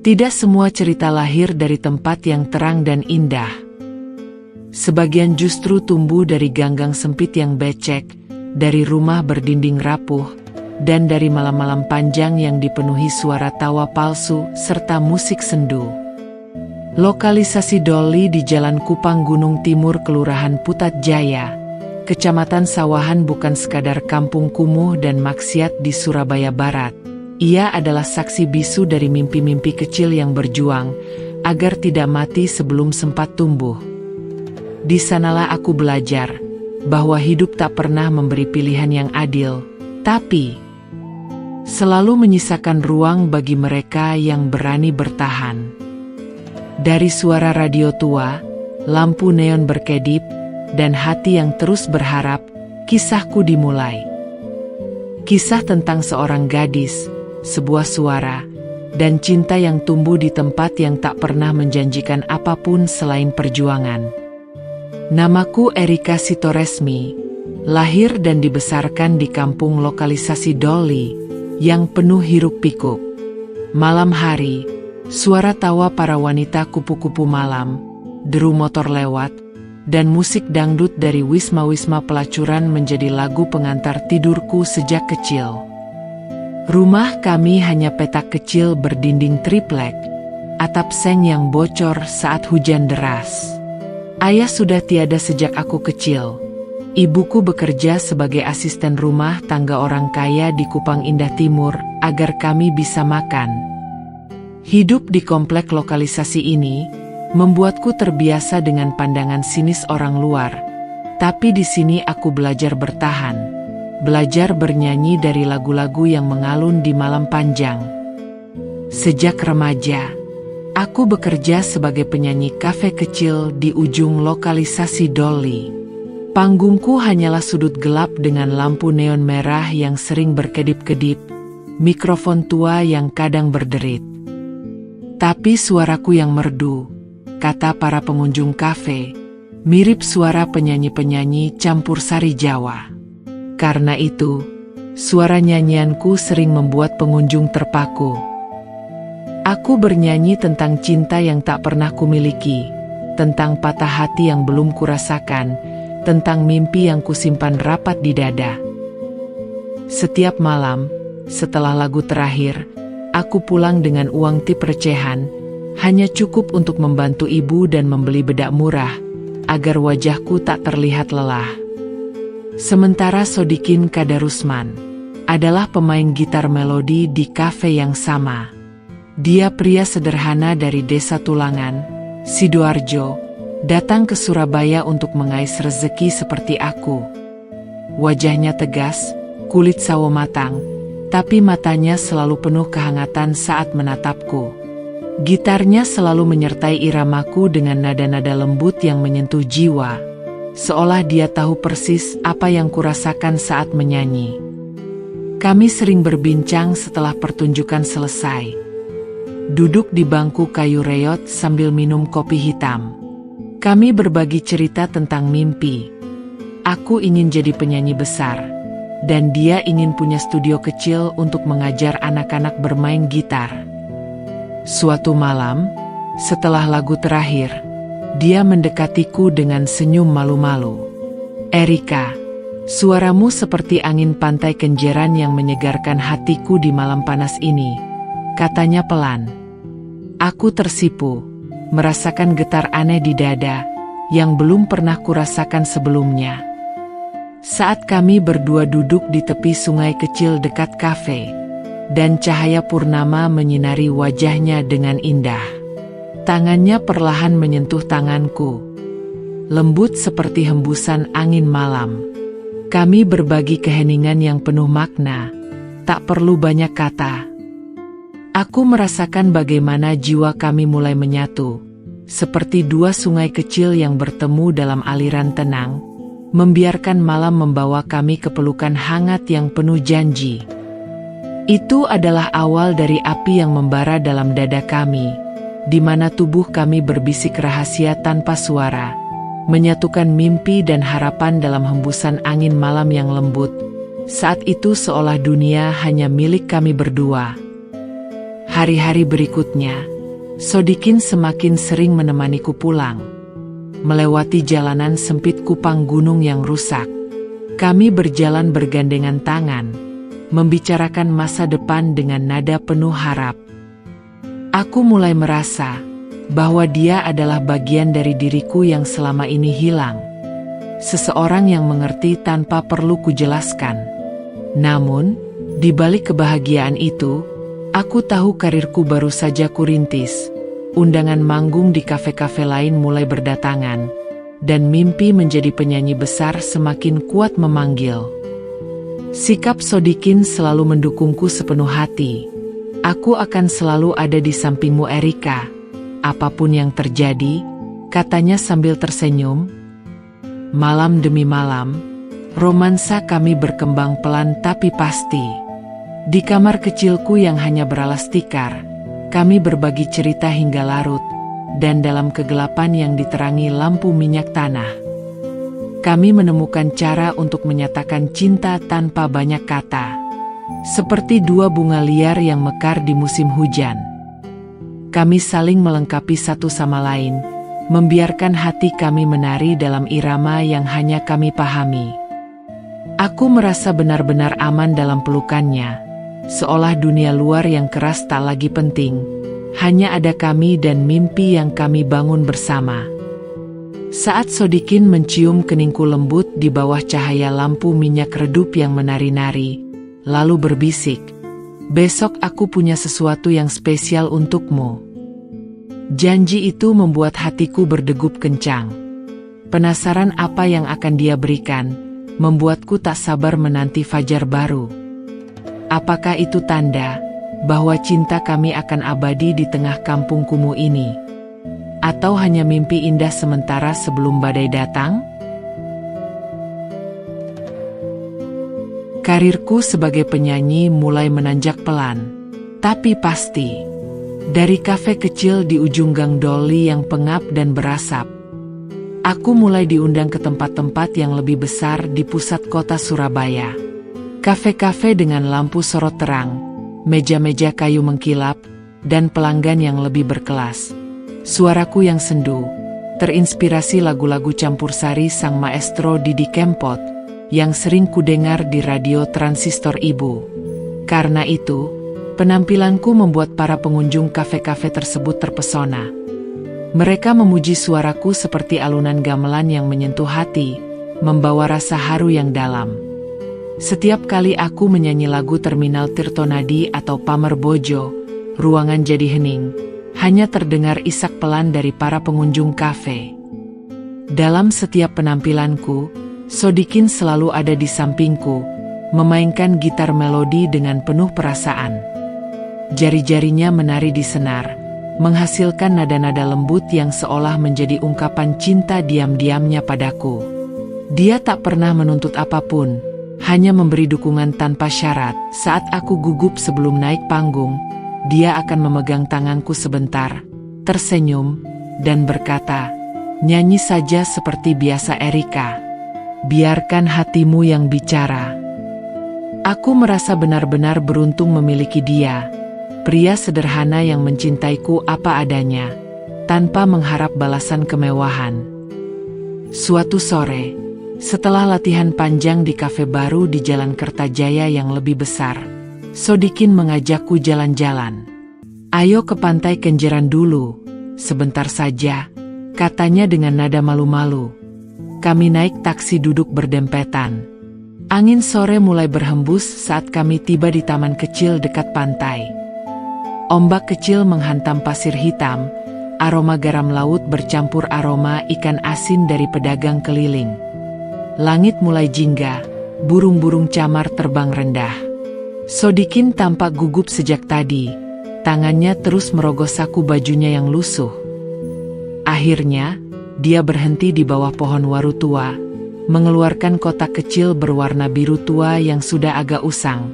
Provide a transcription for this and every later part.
Tidak semua cerita lahir dari tempat yang terang dan indah. Sebagian justru tumbuh dari ganggang sempit yang becek, dari rumah berdinding rapuh, dan dari malam-malam panjang yang dipenuhi suara tawa palsu serta musik sendu. Lokalisasi Dolly di Jalan Kupang Gunung Timur, Kelurahan Putat Jaya, Kecamatan Sawahan bukan sekadar kampung kumuh dan maksiat di Surabaya Barat. Ia adalah saksi bisu dari mimpi-mimpi kecil yang berjuang agar tidak mati sebelum sempat tumbuh. Di sanalah aku belajar bahwa hidup tak pernah memberi pilihan yang adil, tapi selalu menyisakan ruang bagi mereka yang berani bertahan. Dari suara radio tua, lampu neon berkedip, dan hati yang terus berharap, kisahku dimulai. Kisah tentang seorang gadis, sebuah suara, dan cinta yang tumbuh di tempat yang tak pernah menjanjikan apapun selain perjuangan. Namaku Erika Sitoresmi, lahir dan dibesarkan di kampung lokalisasi Dolly, yang penuh hiruk-pikuk. Malam hari, suara tawa para wanita kupu-kupu malam, deru motor lewat, dan musik dangdut dari wisma-wisma pelacuran menjadi lagu pengantar tidurku sejak kecil. Rumah kami hanya petak kecil berdinding triplek, atap seng yang bocor saat hujan deras. Ayah sudah tiada sejak aku kecil. Ibuku bekerja sebagai asisten rumah tangga orang kaya di Kupang Indah Timur agar kami bisa makan. Hidup di komplek lokalisasi ini membuatku terbiasa dengan pandangan sinis orang luar. Tapi di sini aku belajar bertahan. Belajar bernyanyi dari lagu-lagu yang mengalun di malam panjang. Sejak remaja, aku bekerja sebagai penyanyi kafe kecil di ujung lokalisasi Dolly. Panggungku hanyalah sudut gelap dengan lampu neon merah yang sering berkedip-kedip, mikrofon tua yang kadang berderit. Tapi suaraku yang merdu, kata para pengunjung kafe, mirip suara penyanyi-penyanyi campur sari Jawa. Karena itu, suara nyanyianku sering membuat pengunjung terpaku. Aku bernyanyi tentang cinta yang tak pernah kumiliki, tentang patah hati yang belum kurasakan, tentang mimpi yang kusimpan rapat di dada. Setiap malam, setelah lagu terakhir, aku pulang dengan uang tip recehan, hanya cukup untuk membantu ibu dan membeli bedak murah, agar wajahku tak terlihat lelah. Sementara Sodikin Kadarusman adalah pemain gitar melodi di kafe yang sama. Dia pria sederhana dari desa Tulangan, Sidoarjo, datang ke Surabaya untuk mengais rezeki seperti aku. Wajahnya tegas, kulit sawo matang, tapi matanya selalu penuh kehangatan saat menatapku. Gitarnya selalu menyertai iramaku dengan nada-nada lembut yang menyentuh jiwa. Seolah dia tahu persis apa yang kurasakan saat menyanyi. Kami sering berbincang setelah pertunjukan selesai. Duduk di bangku kayu reot sambil minum kopi hitam. Kami berbagi cerita tentang mimpi. Aku ingin jadi penyanyi besar, dan dia ingin punya studio kecil untuk mengajar anak-anak bermain gitar. Suatu malam, setelah lagu terakhir, dia mendekatiku dengan senyum malu-malu. Erika, suaramu seperti angin pantai Kenjeran yang menyegarkan hatiku di malam panas ini, katanya pelan. Aku tersipu, merasakan getar aneh di dada, yang belum pernah kurasakan sebelumnya. Saat kami berdua duduk di tepi sungai kecil dekat kafe, dan cahaya purnama menyinari wajahnya dengan indah. Tangannya perlahan menyentuh tanganku, lembut seperti hembusan angin malam. Kami berbagi keheningan yang penuh makna, tak perlu banyak kata. Aku merasakan bagaimana jiwa kami mulai menyatu, seperti dua sungai kecil yang bertemu dalam aliran tenang, membiarkan malam membawa kami ke pelukan hangat yang penuh janji. Itu adalah awal dari api yang membara dalam dada kami, di mana tubuh kami berbisik rahasia tanpa suara, menyatukan mimpi dan harapan dalam hembusan angin malam yang lembut. Saat itu seolah dunia hanya milik kami berdua. Hari-hari berikutnya, Sodikin semakin sering menemaniku pulang. Melewati jalanan sempit Kupang gunung yang rusak. Kami berjalan bergandengan tangan, membicarakan masa depan dengan nada penuh harap. Aku mulai merasa bahwa dia adalah bagian dari diriku yang selama ini hilang. Seseorang yang mengerti tanpa perlu kujelaskan. Namun, di balik kebahagiaan itu, aku tahu karirku baru saja kurintis. Undangan manggung di kafe-kafe lain mulai berdatangan, dan mimpi menjadi penyanyi besar semakin kuat memanggil. Sikap Sodikin selalu mendukungku sepenuh hati. Aku akan selalu ada di sampingmu Erika. Apapun yang terjadi, katanya sambil tersenyum. Malam demi malam, romansa kami berkembang pelan tapi pasti. Di kamar kecilku yang hanya beralas tikar, kami berbagi cerita hingga larut, dan dalam kegelapan yang diterangi lampu minyak tanah, kami menemukan cara untuk menyatakan cinta tanpa banyak kata. Seperti dua bunga liar yang mekar di musim hujan. Kami saling melengkapi satu sama lain, membiarkan hati kami menari dalam irama yang hanya kami pahami. Aku merasa benar-benar aman dalam pelukannya, seolah dunia luar yang keras tak lagi penting. Hanya ada kami dan mimpi yang kami bangun bersama. Saat Sodikin mencium keningku lembut di bawah cahaya lampu minyak redup yang menari-nari, lalu berbisik, "Besok aku punya sesuatu yang spesial untukmu." Janji itu membuat hatiku berdegup kencang. Penasaran apa yang akan dia berikan, membuatku tak sabar menanti fajar baru. Apakah itu tanda bahwa cinta kami akan abadi di tengah kampung kumuh ini? Atau hanya mimpi indah sementara sebelum badai datang? Karirku sebagai penyanyi mulai menanjak pelan, tapi pasti. Dari kafe kecil di ujung Gang Doli yang pengap dan berasap, aku mulai diundang ke tempat-tempat yang lebih besar di pusat kota Surabaya. Kafe-kafe dengan lampu sorot terang, meja-meja kayu mengkilap, dan pelanggan yang lebih berkelas. Suaraku yang sendu, terinspirasi lagu-lagu campursari sang maestro Didi Kempot, yang sering kudengar di radio transistor ibu. Karena itu, penampilanku membuat para pengunjung kafe-kafe tersebut terpesona. Mereka memuji suaraku seperti alunan gamelan yang menyentuh hati, membawa rasa haru yang dalam. Setiap kali aku menyanyi lagu Terminal Tirtonadi atau Pamer Bojo, ruangan jadi hening, hanya terdengar isak pelan dari para pengunjung kafe. Dalam setiap penampilanku, Sodikin selalu ada di sampingku, memainkan gitar melodi dengan penuh perasaan. Jari-jarinya menari di senar, menghasilkan nada-nada lembut yang seolah menjadi ungkapan cinta diam-diamnya padaku. Dia tak pernah menuntut apapun, hanya memberi dukungan tanpa syarat. Saat aku gugup sebelum naik panggung, dia akan memegang tanganku sebentar, tersenyum, dan berkata, "Nyanyi saja seperti biasa Erika. Biarkan hatimu yang bicara." Aku merasa benar-benar beruntung memiliki dia, pria sederhana yang mencintaiku apa adanya, tanpa mengharap balasan kemewahan. Suatu sore, setelah latihan panjang di kafe baru di Jalan Kertajaya yang lebih besar, Sodikin mengajakku jalan-jalan. "Ayo ke Pantai Kenjeran dulu, sebentar saja," katanya dengan nada malu-malu. Kami naik taksi duduk berdempetan. Angin sore mulai berhembus saat kami tiba di taman kecil dekat pantai. Ombak kecil menghantam pasir hitam, aroma garam laut bercampur aroma ikan asin dari pedagang keliling. Langit mulai jingga, burung-burung camar terbang rendah. Sodikin tampak gugup sejak tadi, tangannya terus merogoh saku bajunya yang lusuh. Akhirnya, dia berhenti di bawah pohon waru tua, mengeluarkan kotak kecil berwarna biru tua yang sudah agak usang.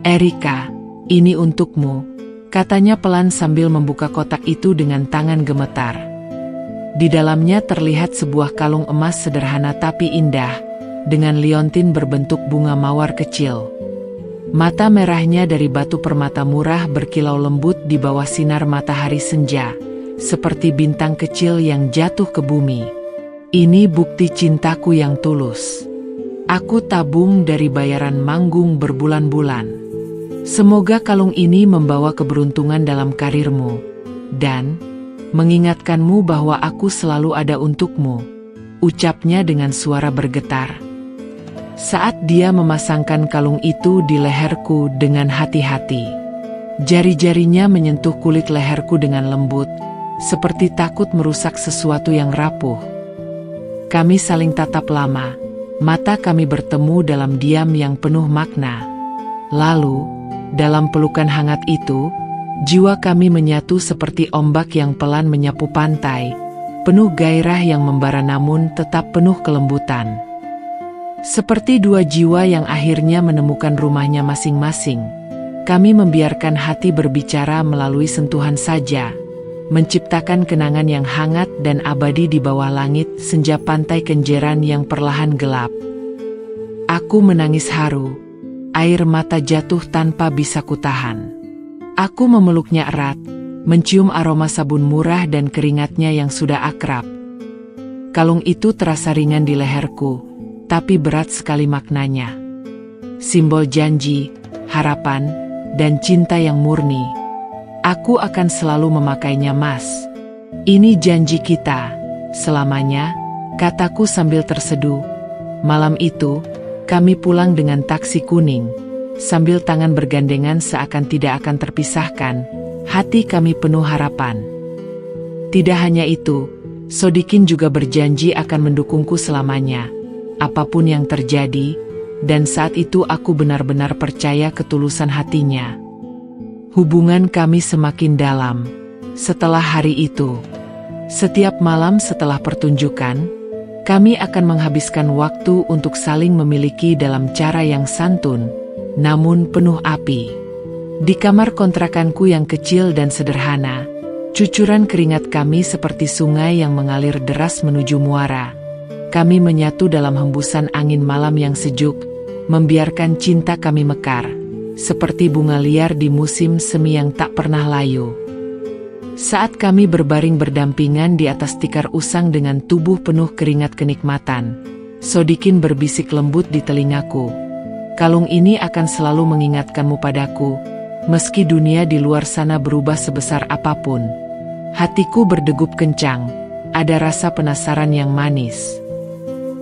"Erika, ini untukmu," katanya pelan sambil membuka kotak itu dengan tangan gemetar. Di dalamnya terlihat sebuah kalung emas sederhana tapi indah, dengan liontin berbentuk bunga mawar kecil. Mata merahnya dari batu permata murah berkilau lembut di bawah sinar matahari senja, seperti bintang kecil yang jatuh ke bumi. Ini bukti cintaku yang tulus. Aku tabung dari bayaran manggung berbulan-bulan. Semoga kalung ini membawa keberuntungan dalam karirmu, dan mengingatkanmu bahwa aku selalu ada untukmu, ucapnya dengan suara bergetar. Saat dia memasangkan kalung itu di leherku dengan hati-hati, jari-jarinya menyentuh kulit leherku dengan lembut, seperti takut merusak sesuatu yang rapuh. Kami saling tatap lama, mata kami bertemu dalam diam yang penuh makna. Lalu, dalam pelukan hangat itu, jiwa kami menyatu seperti ombak yang pelan menyapu pantai, penuh gairah yang membara namun tetap penuh kelembutan. Seperti dua jiwa yang akhirnya menemukan rumahnya masing-masing, kami membiarkan hati berbicara melalui sentuhan saja, menciptakan kenangan yang hangat dan abadi di bawah langit senja pantai Kenjeran yang perlahan gelap. Aku menangis haru, air mata jatuh tanpa bisa kutahan. Aku memeluknya erat, mencium aroma sabun murah dan keringatnya yang sudah akrab. Kalung itu terasa ringan di leherku, tapi berat sekali maknanya. Simbol janji, harapan, dan cinta yang murni. Aku akan selalu memakainya, Mas. Ini janji kita, selamanya, kataku sambil terseduh. Malam itu, kami pulang dengan taksi kuning, sambil tangan bergandengan seakan tidak akan terpisahkan, hati kami penuh harapan. Tidak hanya itu, Sodikin juga berjanji akan mendukungku selamanya, apapun yang terjadi, dan saat itu aku benar-benar percaya ketulusan hatinya. Hubungan kami semakin dalam. Setelah hari itu, setiap malam setelah pertunjukan, kami akan menghabiskan waktu untuk saling memiliki dalam cara yang santun, namun penuh api. Di kamar kontrakanku yang kecil dan sederhana, cucuran keringat kami seperti sungai yang mengalir deras menuju muara. Kami menyatu dalam hembusan angin malam yang sejuk, membiarkan cinta kami mekar, seperti bunga liar di musim semi yang tak pernah layu. Saat kami berbaring berdampingan di atas tikar usang dengan tubuh penuh keringat kenikmatan, Sodikin berbisik lembut di telingaku, "Kalung ini akan selalu mengingatkanmu padaku, meski dunia di luar sana berubah sebesar apapun." Hatiku berdegup kencang, ada rasa penasaran yang manis.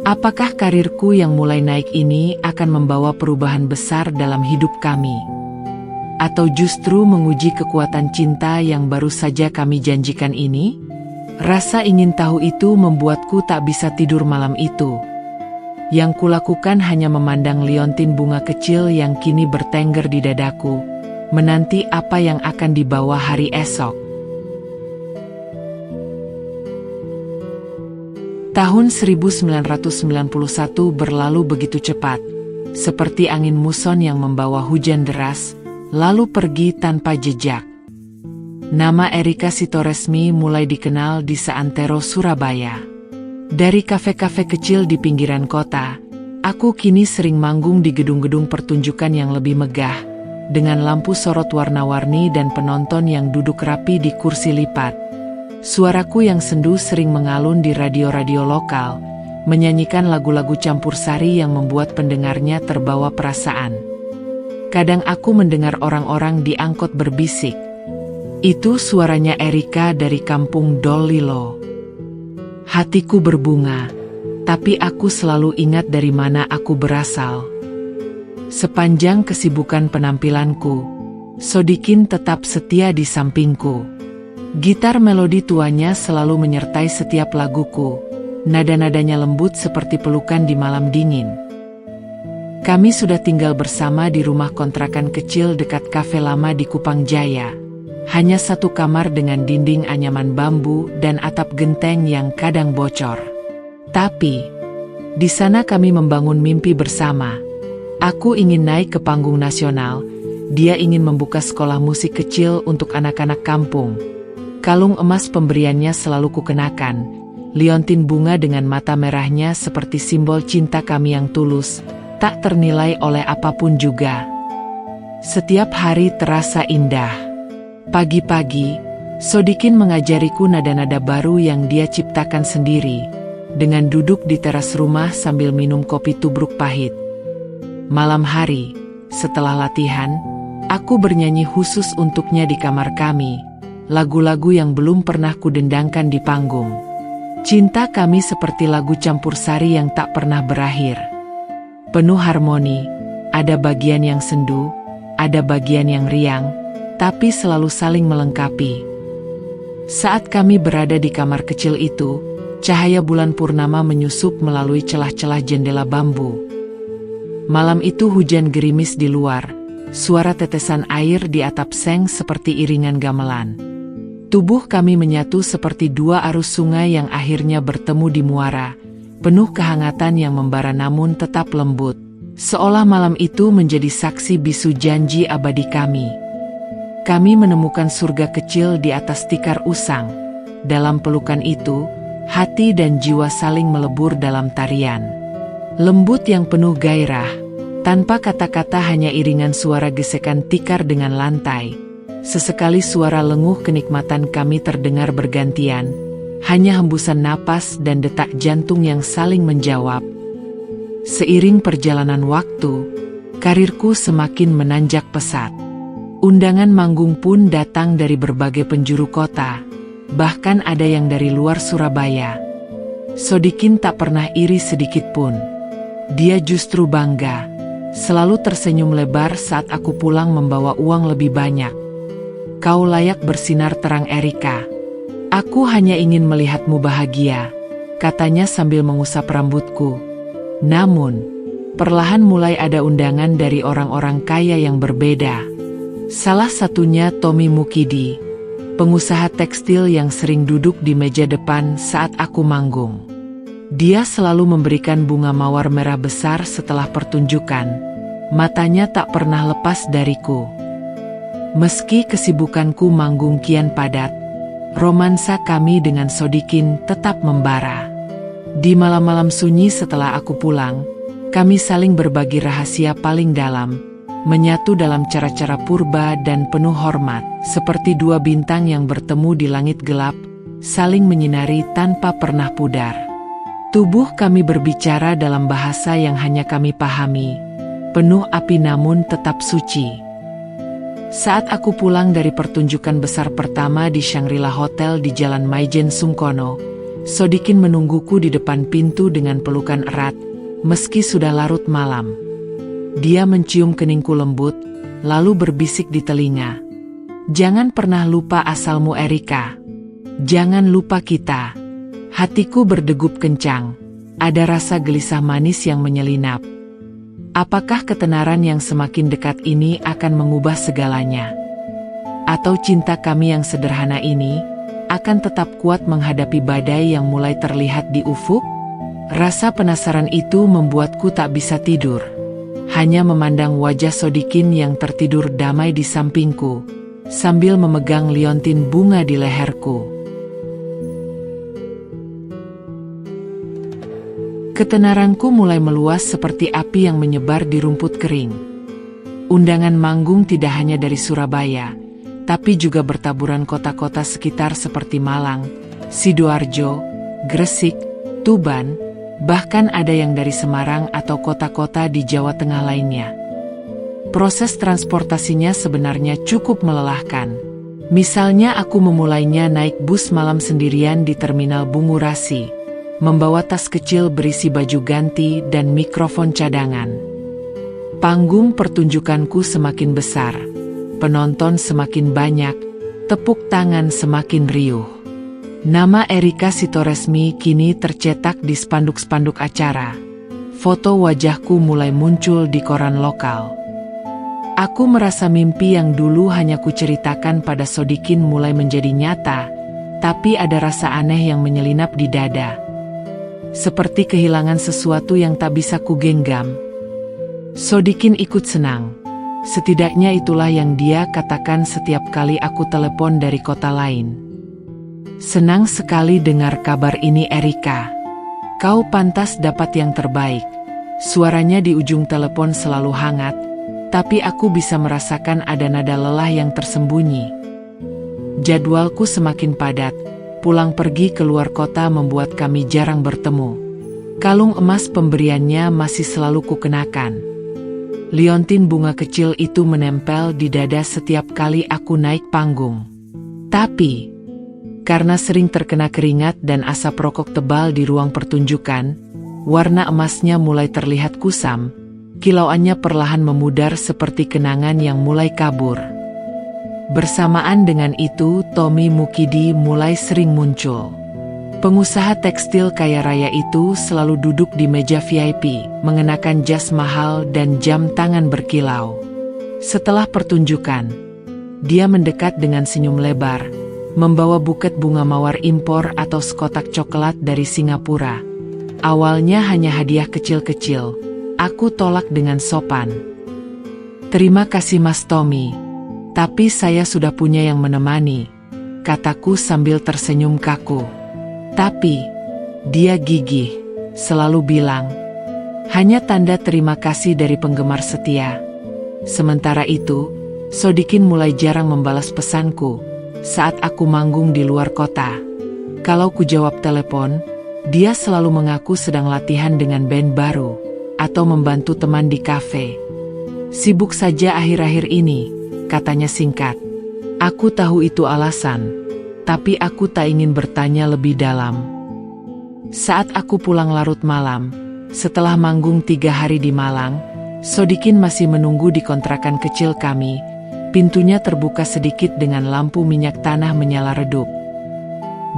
Apakah karirku yang mulai naik ini akan membawa perubahan besar dalam hidup kami? Atau justru menguji kekuatan cinta yang baru saja kami janjikan ini? Rasa ingin tahu itu membuatku tak bisa tidur malam itu. Yang kulakukan hanya memandang liontin bunga kecil yang kini bertengger di dadaku, menanti apa yang akan dibawa hari esok. Tahun 1991 berlalu begitu cepat, seperti angin muson yang membawa hujan deras, lalu pergi tanpa jejak. Nama Erika Sitoresmi mulai dikenal di seantero Surabaya. Dari kafe-kafe kecil di pinggiran kota, aku kini sering manggung di gedung-gedung pertunjukan yang lebih megah, dengan lampu sorot warna-warni dan penonton yang duduk rapi di kursi lipat. Suaraku yang sendu sering mengalun di radio-radio lokal, menyanyikan lagu-lagu campur sari yang membuat pendengarnya terbawa perasaan. Kadang aku mendengar orang-orang di angkot berbisik, "Itu suaranya Erika dari kampung Dolilo." Hatiku berbunga, tapi aku selalu ingat dari mana aku berasal. Sepanjang kesibukan penampilanku, Sodikin tetap setia di sampingku. Gitar melodi tuanya selalu menyertai setiap laguku, nada-nadanya lembut seperti pelukan di malam dingin. Kami sudah tinggal bersama di rumah kontrakan kecil dekat kafe lama di Kupang Jaya. Hanya satu kamar dengan dinding anyaman bambu dan atap genteng yang kadang bocor. Tapi, di sana kami membangun mimpi bersama. Aku ingin naik ke panggung nasional, dia ingin membuka sekolah musik kecil untuk anak-anak kampung. Kalung emas pemberiannya selalu kukenakan, liontin bunga dengan mata merahnya seperti simbol cinta kami yang tulus, tak ternilai oleh apapun juga. Setiap hari terasa indah. Pagi-pagi, Sodikin mengajariku nada-nada baru yang dia ciptakan sendiri, dengan duduk di teras rumah sambil minum kopi tubruk pahit. Malam hari, setelah latihan, aku bernyanyi khusus untuknya di kamar kami, lagu-lagu yang belum pernah kudendangkan di panggung. Cinta kami seperti lagu campur sari yang tak pernah berakhir. Penuh harmoni, ada bagian yang sendu, ada bagian yang riang, tapi selalu saling melengkapi. Saat kami berada di kamar kecil itu, cahaya bulan purnama menyusup melalui celah-celah jendela bambu. Malam itu hujan gerimis di luar, suara tetesan air di atap seng seperti iringan gamelan. Tubuh kami menyatu seperti dua arus sungai yang akhirnya bertemu di muara, penuh kehangatan yang membara namun tetap lembut, seolah malam itu menjadi saksi bisu janji abadi kami. Kami menemukan surga kecil di atas tikar usang. Dalam pelukan itu, hati dan jiwa saling melebur dalam tarian lembut yang penuh gairah, tanpa kata-kata, hanya iringan suara gesekan tikar dengan lantai. Sesekali suara lenguh kenikmatan kami terdengar bergantian, hanya hembusan napas dan detak jantung yang saling menjawab. Seiring perjalanan waktu, karirku semakin menanjak pesat. Undangan manggung pun datang dari berbagai penjuru kota, bahkan ada yang dari luar Surabaya. Sodikin tak pernah iri sedikit pun. Dia justru bangga, selalu tersenyum lebar saat aku pulang membawa uang lebih banyak. Kau layak bersinar terang, Erika. Aku hanya ingin melihatmu bahagia, katanya sambil mengusap rambutku. Namun, perlahan mulai ada undangan dari orang-orang kaya yang berbeda. Salah satunya Tommy Mukidi, pengusaha tekstil yang sering duduk di meja depan saat aku manggung. Dia selalu memberikan bunga mawar merah besar setelah pertunjukan. Matanya tak pernah lepas dariku. Meski kesibukanku manggung kian padat, romansa kami dengan Sodikin tetap membara. Di malam-malam sunyi setelah aku pulang, kami saling berbagi rahasia paling dalam, menyatu dalam cara-cara purba dan penuh hormat, seperti dua bintang yang bertemu di langit gelap, saling menyinari tanpa pernah pudar. Tubuh kami berbicara dalam bahasa yang hanya kami pahami, penuh api namun tetap suci. Saat aku pulang dari pertunjukan besar pertama di Shangri-La Hotel di Jalan Maijen Sungkono, Sodikin menungguku di depan pintu dengan pelukan erat, meski sudah larut malam. Dia mencium keningku lembut, lalu berbisik di telinga. Jangan pernah lupa asalmu, Erika. Jangan lupa kita. Hatiku berdegup kencang. Ada rasa gelisah manis yang menyelinap. Apakah ketenaran yang semakin dekat ini akan mengubah segalanya? Atau cinta kami yang sederhana ini akan tetap kuat menghadapi badai yang mulai terlihat di ufuk? Rasa penasaran itu membuatku tak bisa tidur. Hanya memandang wajah Sodikin yang tertidur damai di sampingku, sambil memegang liontin bunga di leherku. Ketenaranku mulai meluas seperti api yang menyebar di rumput kering. Undangan manggung tidak hanya dari Surabaya, tapi juga bertaburan kota-kota sekitar seperti Malang, Sidoarjo, Gresik, Tuban, bahkan ada yang dari Semarang atau kota-kota di Jawa Tengah lainnya. Proses transportasinya sebenarnya cukup melelahkan. Misalnya aku memulainya naik bus malam sendirian di Terminal Bungurasi, membawa tas kecil berisi baju ganti dan mikrofon cadangan. Panggung pertunjukanku semakin besar, penonton semakin banyak, tepuk tangan semakin riuh. Nama Erika Sitoresmi kini tercetak di spanduk-spanduk acara. Foto wajahku mulai muncul di koran lokal. Aku merasa mimpi yang dulu hanya kuceritakan pada Sodikin mulai menjadi nyata, tapi ada rasa aneh yang menyelinap di dada. Seperti kehilangan sesuatu yang tak bisa kugenggam. Sodikin ikut senang. Setidaknya itulah yang dia katakan setiap kali aku telepon dari kota lain. Senang sekali dengar kabar ini, Erika. Kau pantas dapat yang terbaik. Suaranya di ujung telepon selalu hangat, tapi aku bisa merasakan ada nada lelah yang tersembunyi. Jadwalku semakin padat, pulang pergi ke luar kota membuat kami jarang bertemu. Kalung emas pemberiannya masih selalu kukenakan. Liontin bunga kecil itu menempel di dada setiap kali aku naik panggung. Tapi, karena sering terkena keringat dan asap rokok tebal di ruang pertunjukan, warna emasnya mulai terlihat kusam, kilauannya perlahan memudar seperti kenangan yang mulai kabur. Bersamaan dengan itu, Tommy Mukidi mulai sering muncul. Pengusaha tekstil kaya raya itu selalu duduk di meja VIP, mengenakan jas mahal dan jam tangan berkilau. Setelah pertunjukan, dia mendekat dengan senyum lebar, membawa buket bunga mawar impor atau sekotak coklat dari Singapura. Awalnya hanya hadiah kecil-kecil, aku tolak dengan sopan. "Terima kasih Mas Tommy, tapi saya sudah punya yang menemani," kataku sambil tersenyum kaku. Tapi, dia gigih, selalu bilang, "Hanya tanda terima kasih dari penggemar setia." Sementara itu, Sodikin mulai jarang membalas pesanku saat aku manggung di luar kota. Kalau ku jawab telepon, dia selalu mengaku sedang latihan dengan band baru atau membantu teman di kafe. "Sibuk saja akhir-akhir ini," katanya singkat. Aku tahu itu alasan, tapi aku tak ingin bertanya lebih dalam. Saat aku pulang larut malam, setelah manggung 3 hari di Malang, Sodikin masih menunggu di kontrakan kecil kami. Pintunya terbuka sedikit dengan lampu minyak tanah menyala redup.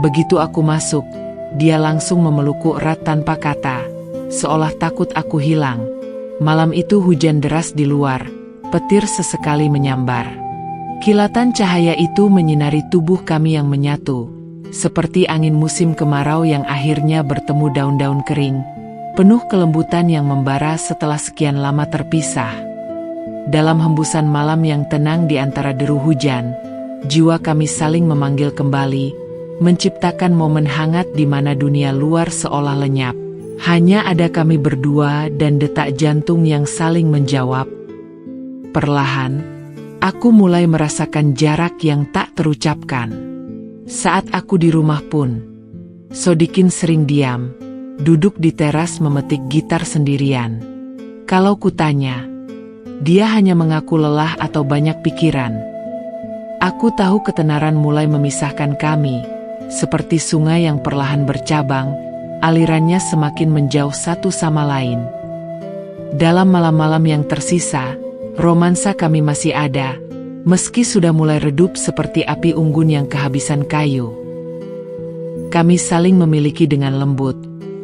Begitu aku masuk, dia langsung memelukku erat tanpa kata, seolah takut aku hilang. Malam itu hujan deras di luar, petir sesekali menyambar. Kilatan cahaya itu menyinari tubuh kami yang menyatu, seperti angin musim kemarau yang akhirnya bertemu daun-daun kering, penuh kelembutan yang membara setelah sekian lama terpisah. Dalam hembusan malam yang tenang di antara deru hujan, jiwa kami saling memanggil kembali, menciptakan momen hangat di mana dunia luar seolah lenyap. Hanya ada kami berdua dan detak jantung yang saling menjawab. Perlahan, aku mulai merasakan jarak yang tak terucapkan. Saat aku di rumah pun, Sodikin sering diam, duduk di teras memetik gitar sendirian. Kalau kutanya, dia hanya mengaku lelah atau banyak pikiran. Aku tahu ketenaran mulai memisahkan kami, seperti sungai yang perlahan bercabang, alirannya semakin menjauh satu sama lain. Dalam malam-malam yang tersisa, romansa kami masih ada, meski sudah mulai redup seperti api unggun yang kehabisan kayu. Kami saling memiliki dengan lembut,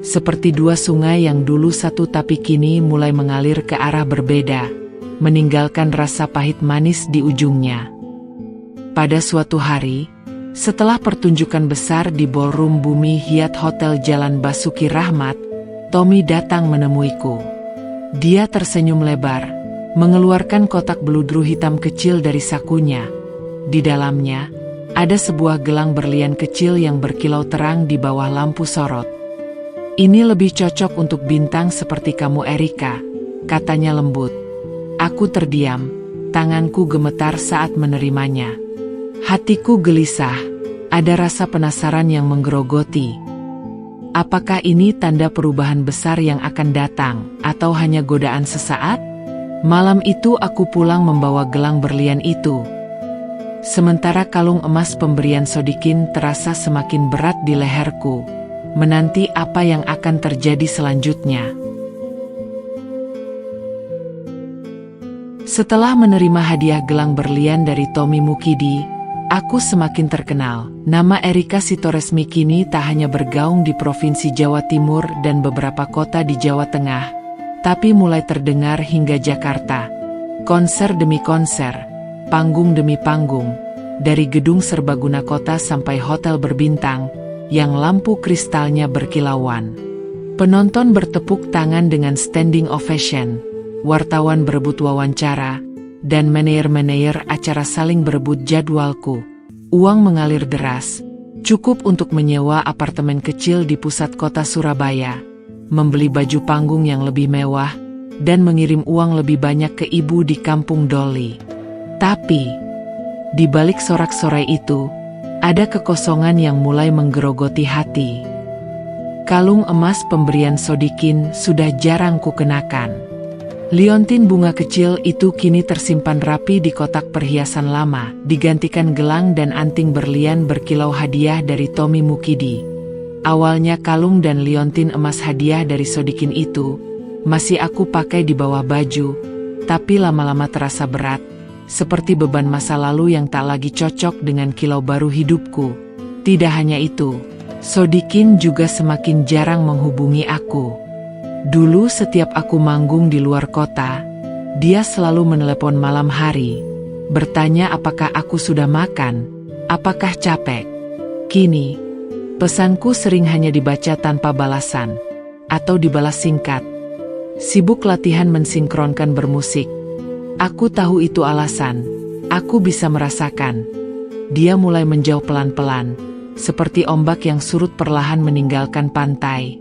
seperti dua sungai yang dulu satu tapi kini mulai mengalir ke arah berbeda, meninggalkan rasa pahit manis di ujungnya. Pada suatu hari, setelah pertunjukan besar di ballroom Bumi Hyatt Hotel Jalan Basuki Rahmat, Tommy datang menemuiku. Dia tersenyum lebar, mengeluarkan kotak beludru hitam kecil dari sakunya. Di dalamnya, ada sebuah gelang berlian kecil yang berkilau terang di bawah lampu sorot. "Ini lebih cocok untuk bintang seperti kamu Erika," katanya lembut. Aku terdiam, tanganku gemetar saat menerimanya. Hatiku gelisah, ada rasa penasaran yang menggerogoti. Apakah ini tanda perubahan besar yang akan datang, atau hanya godaan sesaat? Malam itu aku pulang membawa gelang berlian itu. Sementara kalung emas pemberian Sodikin terasa semakin berat di leherku, menanti apa yang akan terjadi selanjutnya. Setelah menerima hadiah gelang berlian dari Tommy Mukidi, aku semakin terkenal. Nama Erika Sitoresmi kini tak hanya bergaung di Provinsi Jawa Timur dan beberapa kota di Jawa Tengah, tapi mulai terdengar hingga Jakarta. Konser demi konser, panggung demi panggung, dari gedung serbaguna kota sampai hotel berbintang, yang lampu kristalnya berkilauan. Penonton bertepuk tangan dengan standing ovation. Wartawan berebut wawancara, dan manajer-manajer acara saling berebut jadwalku. Uang mengalir deras, cukup untuk menyewa apartemen kecil di pusat kota Surabaya, membeli baju panggung yang lebih mewah, dan mengirim uang lebih banyak ke ibu di kampung Dolly. Tapi, di balik sorak-sorai itu, ada kekosongan yang mulai menggerogoti hati. Kalung emas pemberian Sodikin sudah jarang kukenakan. Liontin bunga kecil itu kini tersimpan rapi di kotak perhiasan lama, digantikan gelang dan anting berlian berkilau hadiah dari Tommy Mukidi. Awalnya kalung dan liontin emas hadiah dari Sodikin itu masih aku pakai di bawah baju, tapi lama-lama terasa berat, seperti beban masa lalu yang tak lagi cocok dengan kilau baru hidupku. Tidak hanya itu, Sodikin juga semakin jarang menghubungi aku. Dulu setiap aku manggung di luar kota, dia selalu menelepon malam hari, bertanya apakah aku sudah makan, apakah capek. Kini, pesanku sering hanya dibaca tanpa balasan, atau dibalas singkat. Sibuk latihan mensinkronkan bermusik. Aku tahu itu alasan, aku bisa merasakan. Dia mulai menjauh pelan-pelan, seperti ombak yang surut perlahan meninggalkan pantai.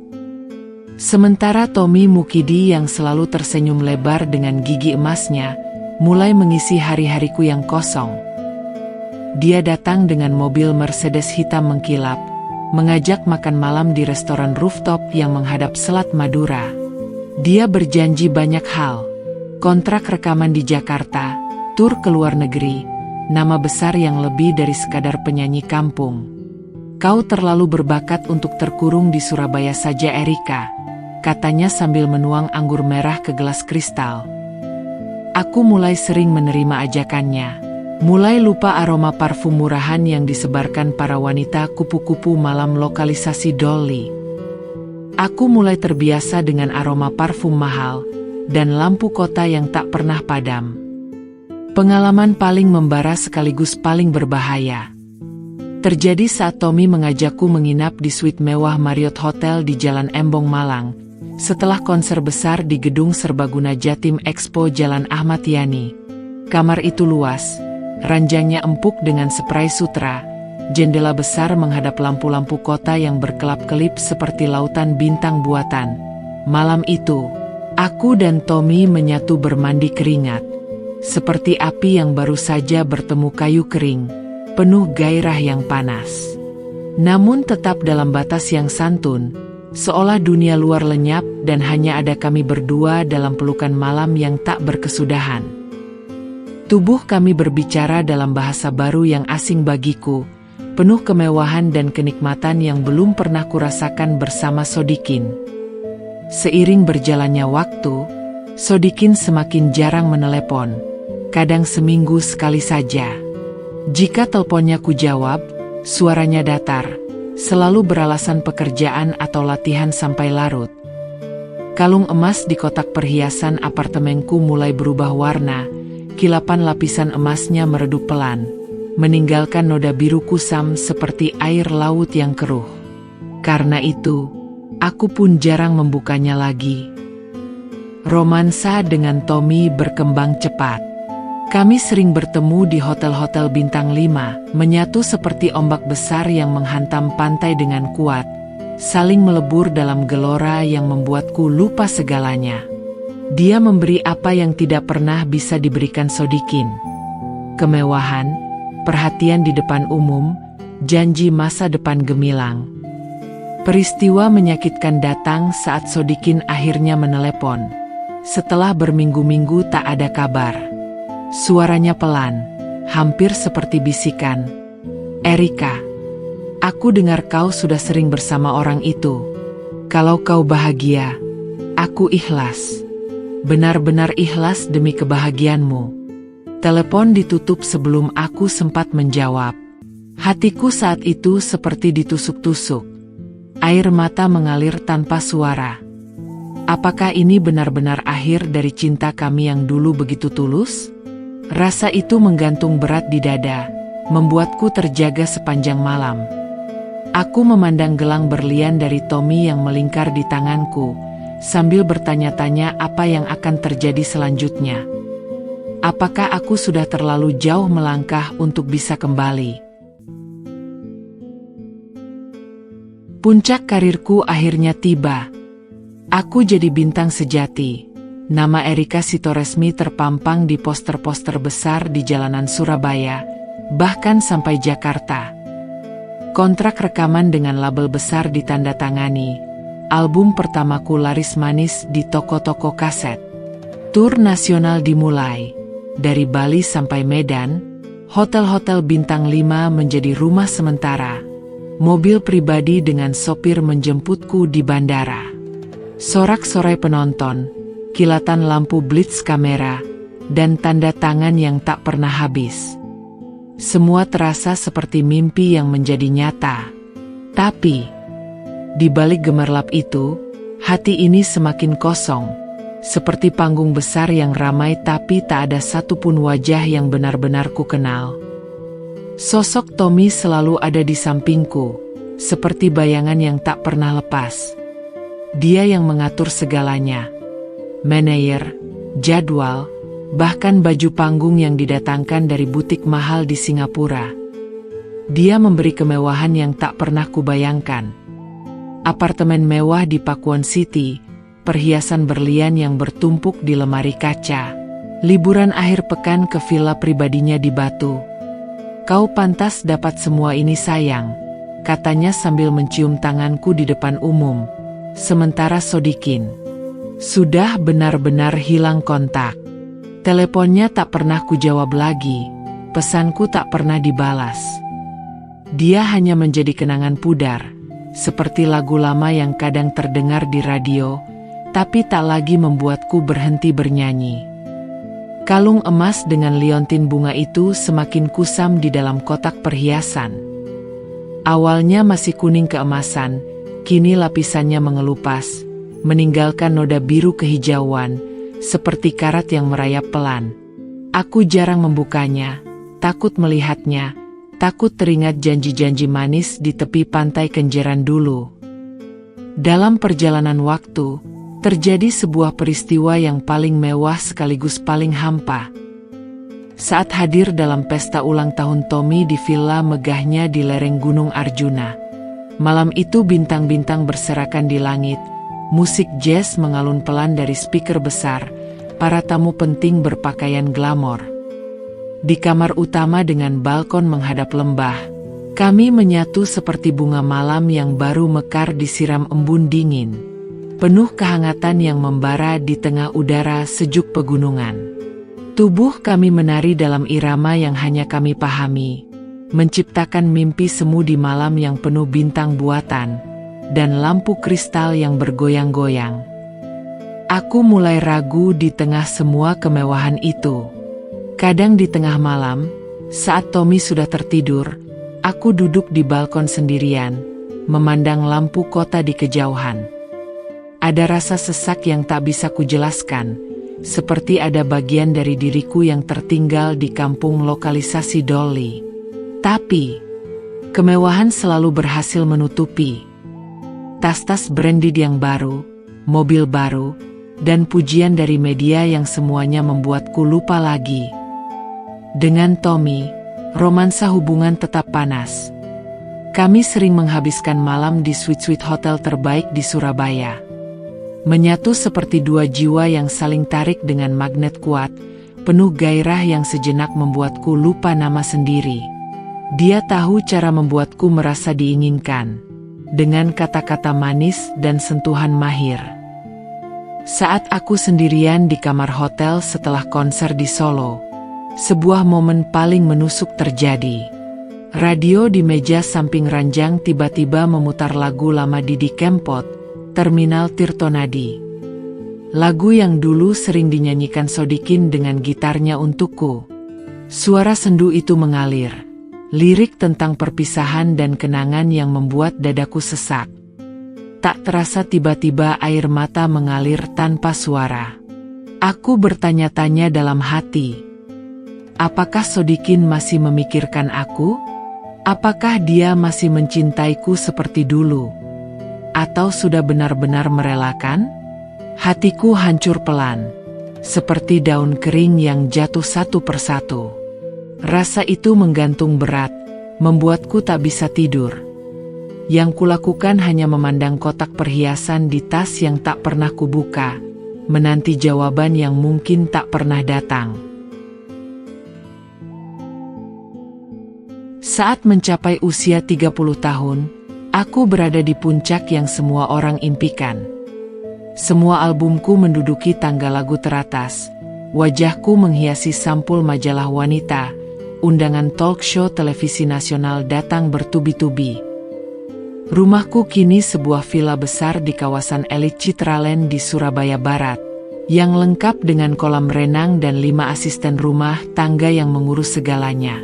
Sementara Tommy Mukidi yang selalu tersenyum lebar dengan gigi emasnya, mulai mengisi hari-hariku yang kosong. Dia datang dengan mobil Mercedes hitam mengkilap, mengajak makan malam di restoran rooftop yang menghadap Selat Madura. Dia berjanji banyak hal, kontrak rekaman di Jakarta, tur ke luar negeri, nama besar yang lebih dari sekadar penyanyi kampung. Kau terlalu berbakat untuk terkurung di Surabaya saja, Erika, katanya sambil menuang anggur merah ke gelas kristal. Aku mulai sering menerima ajakannya, mulai lupa aroma parfum murahan yang disebarkan para wanita kupu-kupu malam lokalisasi Dolly. Aku mulai terbiasa dengan aroma parfum mahal dan lampu kota yang tak pernah padam. Pengalaman paling membara sekaligus paling berbahaya terjadi saat Tommy mengajakku menginap di suite mewah Marriott Hotel di Jalan Embong, Malang, setelah konser besar di gedung Serbaguna Jatim Expo Jalan Ahmad Yani. Kamar itu luas, ranjangnya empuk dengan spray sutra, jendela besar menghadap lampu-lampu kota yang berkelap-kelip seperti lautan bintang buatan. Malam itu, aku dan Tommy menyatu bermandi keringat, seperti api yang baru saja bertemu kayu kering, penuh gairah yang panas. Namun tetap dalam batas yang santun, seolah dunia luar lenyap dan hanya ada kami berdua dalam pelukan malam yang tak berkesudahan. Tubuh kami berbicara dalam bahasa baru yang asing bagiku, penuh kemewahan dan kenikmatan yang belum pernah kurasakan bersama Sodikin. Seiring berjalannya waktu, Sodikin semakin jarang menelepon, kadang seminggu sekali saja. Jika teleponnya ku jawab, suaranya datar, selalu beralasan pekerjaan atau latihan sampai larut. Kalung emas di kotak perhiasan apartemenku mulai berubah warna, kilapan lapisan emasnya meredup pelan, meninggalkan noda biru kusam seperti air laut yang keruh. Karena itu, aku pun jarang membukanya lagi. Romansa dengan Tommy berkembang cepat. Kami sering bertemu di hotel-hotel bintang 5, menyatu seperti ombak besar yang menghantam pantai dengan kuat, saling melebur dalam gelora yang membuatku lupa segalanya. Dia memberi apa yang tidak pernah bisa diberikan Sodikin. Kemewahan, perhatian di depan umum, janji masa depan gemilang. Peristiwa menyakitkan datang saat Sodikin akhirnya menelepon. Setelah berminggu-minggu tak ada kabar. Suaranya pelan, hampir seperti bisikan. Erika, aku dengar kau sudah sering bersama orang itu. Kalau kau bahagia, aku ikhlas. Benar-benar ikhlas demi kebahagiaanmu. Telepon ditutup sebelum aku sempat menjawab. Hatiku saat itu seperti ditusuk-tusuk. Air mata mengalir tanpa suara. Apakah ini benar-benar akhir dari cinta kami yang dulu begitu tulus? Rasa itu menggantung berat di dada, membuatku terjaga sepanjang malam. Aku memandang gelang berlian dari Tommy yang melingkar di tanganku, sambil bertanya-tanya apa yang akan terjadi selanjutnya. Apakah aku sudah terlalu jauh melangkah untuk bisa kembali? Puncak karirku akhirnya tiba. Aku jadi bintang sejati. Nama Erika Sitoresmi terpampang di poster-poster besar di jalanan Surabaya, bahkan sampai Jakarta. Kontrak rekaman dengan label besar ditandatangani. Album pertamaku laris manis di toko-toko kaset. Tur nasional dimulai. Dari Bali sampai Medan, hotel-hotel bintang 5 menjadi rumah sementara. Mobil pribadi dengan sopir menjemputku di bandara. Sorak-sorai penonton, kilatan lampu blitz kamera, dan tanda tangan yang tak pernah habis. Semua terasa seperti mimpi yang menjadi nyata. Tapi, di balik gemerlap itu, hati ini semakin kosong. Seperti panggung besar yang ramai tapi tak ada satupun wajah yang benar-benar ku kenal. Sosok Tommy selalu ada di sampingku, seperti bayangan yang tak pernah lepas. Dia yang mengatur segalanya. Manajer, jadwal, bahkan baju panggung yang didatangkan dari butik mahal di Singapura. Dia memberi kemewahan yang tak pernah kubayangkan. Apartemen mewah di Pakuwon City, perhiasan berlian yang bertumpuk di lemari kaca, liburan akhir pekan ke villa pribadinya di Batu. Kau pantas dapat semua ini sayang, katanya sambil mencium tanganku di depan umum. Sementara Sodikin sudah benar-benar hilang kontak. Teleponnya tak pernah kujawab lagi, pesanku tak pernah dibalas. Dia hanya menjadi kenangan pudar, seperti lagu lama yang kadang terdengar di radio, tapi tak lagi membuatku berhenti bernyanyi. Kalung emas dengan liontin bunga itu semakin kusam di dalam kotak perhiasan. Awalnya masih kuning keemasan, kini lapisannya mengelupas, meninggalkan noda biru kehijauan, seperti karat yang merayap pelan. Aku jarang membukanya, takut melihatnya, takut teringat janji-janji manis di tepi pantai Kenjeran dulu. Dalam perjalanan waktu, terjadi sebuah peristiwa yang paling mewah sekaligus paling hampa. Saat hadir dalam pesta ulang tahun Tommy di villa megahnya di lereng Gunung Arjuna. Malam itu bintang-bintang berserakan di langit, musik jazz mengalun pelan dari speaker besar, para tamu penting berpakaian glamor. Di kamar utama dengan balkon menghadap lembah, kami menyatu seperti bunga malam yang baru mekar disiram embun dingin. Penuh kehangatan yang membara di tengah udara sejuk pegunungan. Tubuh kami menari dalam irama yang hanya kami pahami, menciptakan mimpi semu di malam yang penuh bintang buatan, dan lampu kristal yang bergoyang-goyang. Aku mulai ragu di tengah semua kemewahan itu. Kadang di tengah malam, saat Tommy sudah tertidur, aku duduk di balkon sendirian, memandang lampu kota di kejauhan. Ada rasa sesak yang tak bisa kujelaskan, seperti ada bagian dari diriku yang tertinggal di kampung lokalisasi Dolly. Tapi, kemewahan selalu berhasil menutupi. Tas-tas branded yang baru, mobil baru, dan pujian dari media yang semuanya membuatku lupa lagi. Dengan Tommy, romansa hubungan tetap panas. Kami sering menghabiskan malam di suite-suite hotel terbaik di Surabaya. Menyatu seperti dua jiwa yang saling tarik dengan magnet kuat, penuh gairah yang sejenak membuatku lupa nama sendiri. Dia tahu cara membuatku merasa diinginkan, dengan kata-kata manis dan sentuhan mahir. Saat aku sendirian di kamar hotel setelah konser di Solo, sebuah momen paling menusuk terjadi. Radio di meja samping ranjang tiba-tiba memutar lagu lama Didi Kempot, Terminal Tirtonadi. Lagu yang dulu sering dinyanyikan Sodikin dengan gitarnya untukku. Suara sendu itu mengalir. Lirik tentang perpisahan dan kenangan yang membuat dadaku sesak. Tak terasa tiba-tiba air mata mengalir tanpa suara. Aku bertanya-tanya dalam hati. Apakah Sodikin masih memikirkan aku? Apakah dia masih mencintaiku seperti dulu? Atau sudah benar-benar merelakan? Hatiku hancur pelan, seperti daun kering yang jatuh satu persatu. Rasa itu menggantung berat, membuatku tak bisa tidur. Yang kulakukan hanya memandang kotak perhiasan di tas yang tak pernah kubuka, menanti jawaban yang mungkin tak pernah datang. Saat mencapai usia 30 tahun, aku berada di puncak yang semua orang impikan. Semua albumku menduduki tangga lagu teratas. Wajahku menghiasi sampul majalah wanita. Undangan talk show televisi nasional datang bertubi-tubi. Rumahku kini sebuah villa besar di kawasan elit Citraland di Surabaya Barat, yang lengkap dengan kolam renang dan 5 asisten rumah tangga yang mengurus segalanya.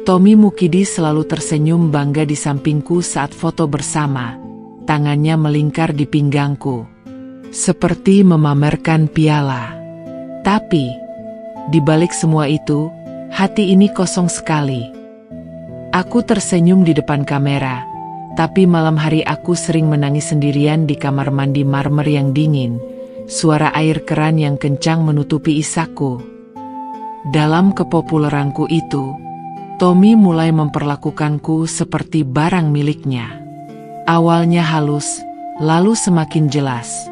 Tommy Mukidi selalu tersenyum bangga di sampingku saat foto bersama. Tangannya melingkar di pinggangku, seperti memamerkan piala. Tapi, di balik semua itu, hati ini kosong sekali. Aku tersenyum di depan kamera, tapi malam hari aku sering menangis sendirian di kamar mandi marmer yang dingin. Suara air keran yang kencang menutupi isaku. Dalam kepopuleranku itu, Tommy mulai memperlakukanku seperti barang miliknya. Awalnya halus, lalu semakin jelas.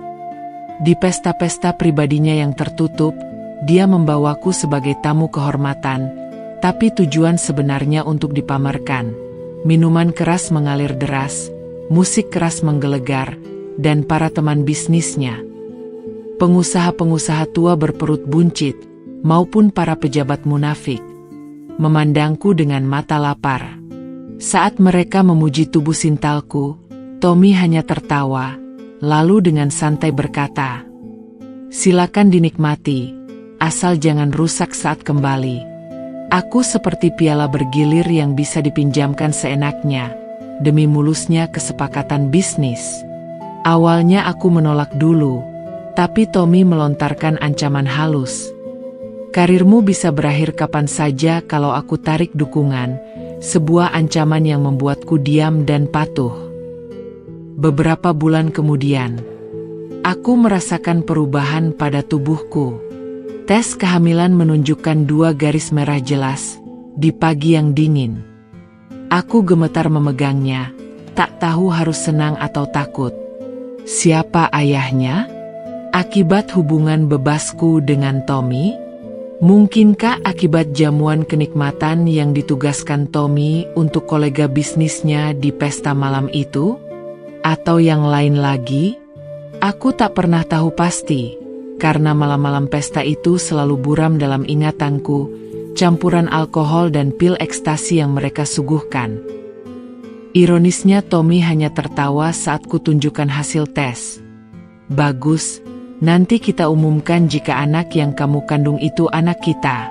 Di pesta-pesta pribadinya yang tertutup, dia membawaku sebagai tamu kehormatan, tapi tujuan sebenarnya untuk dipamerkan. Minuman keras mengalir deras, musik keras menggelegar, dan para teman bisnisnya, pengusaha-pengusaha tua berperut buncit, maupun para pejabat munafik, memandangku dengan mata lapar. Saat mereka memuji tubuh sintalku, Tommy hanya tertawa, lalu dengan santai berkata, "Silakan dinikmati, asal jangan rusak saat kembali." Aku seperti piala bergilir yang bisa dipinjamkan seenaknya, demi mulusnya kesepakatan bisnis. Awalnya aku menolak dulu, tapi Tommy melontarkan ancaman halus. "Karirmu bisa berakhir kapan saja kalau aku tarik dukungan," sebuah ancaman yang membuatku diam dan patuh. Beberapa bulan kemudian, aku merasakan perubahan pada tubuhku. Tes kehamilan menunjukkan 2 garis merah jelas di pagi yang dingin. Aku gemetar memegangnya, tak tahu harus senang atau takut. Siapa ayahnya? Akibat hubungan bebasku dengan Tommy? Mungkinkah akibat jamuan kenikmatan yang ditugaskan Tommy untuk kolega bisnisnya di pesta malam itu? Atau yang lain lagi? Aku tak pernah tahu pasti, karena malam-malam pesta itu selalu buram dalam ingatanku, campuran alkohol dan pil ekstasi yang mereka suguhkan. Ironisnya Tommy hanya tertawa saat kutunjukkan hasil tes. "Bagus, nanti kita umumkan jika anak yang kamu kandung itu anak kita.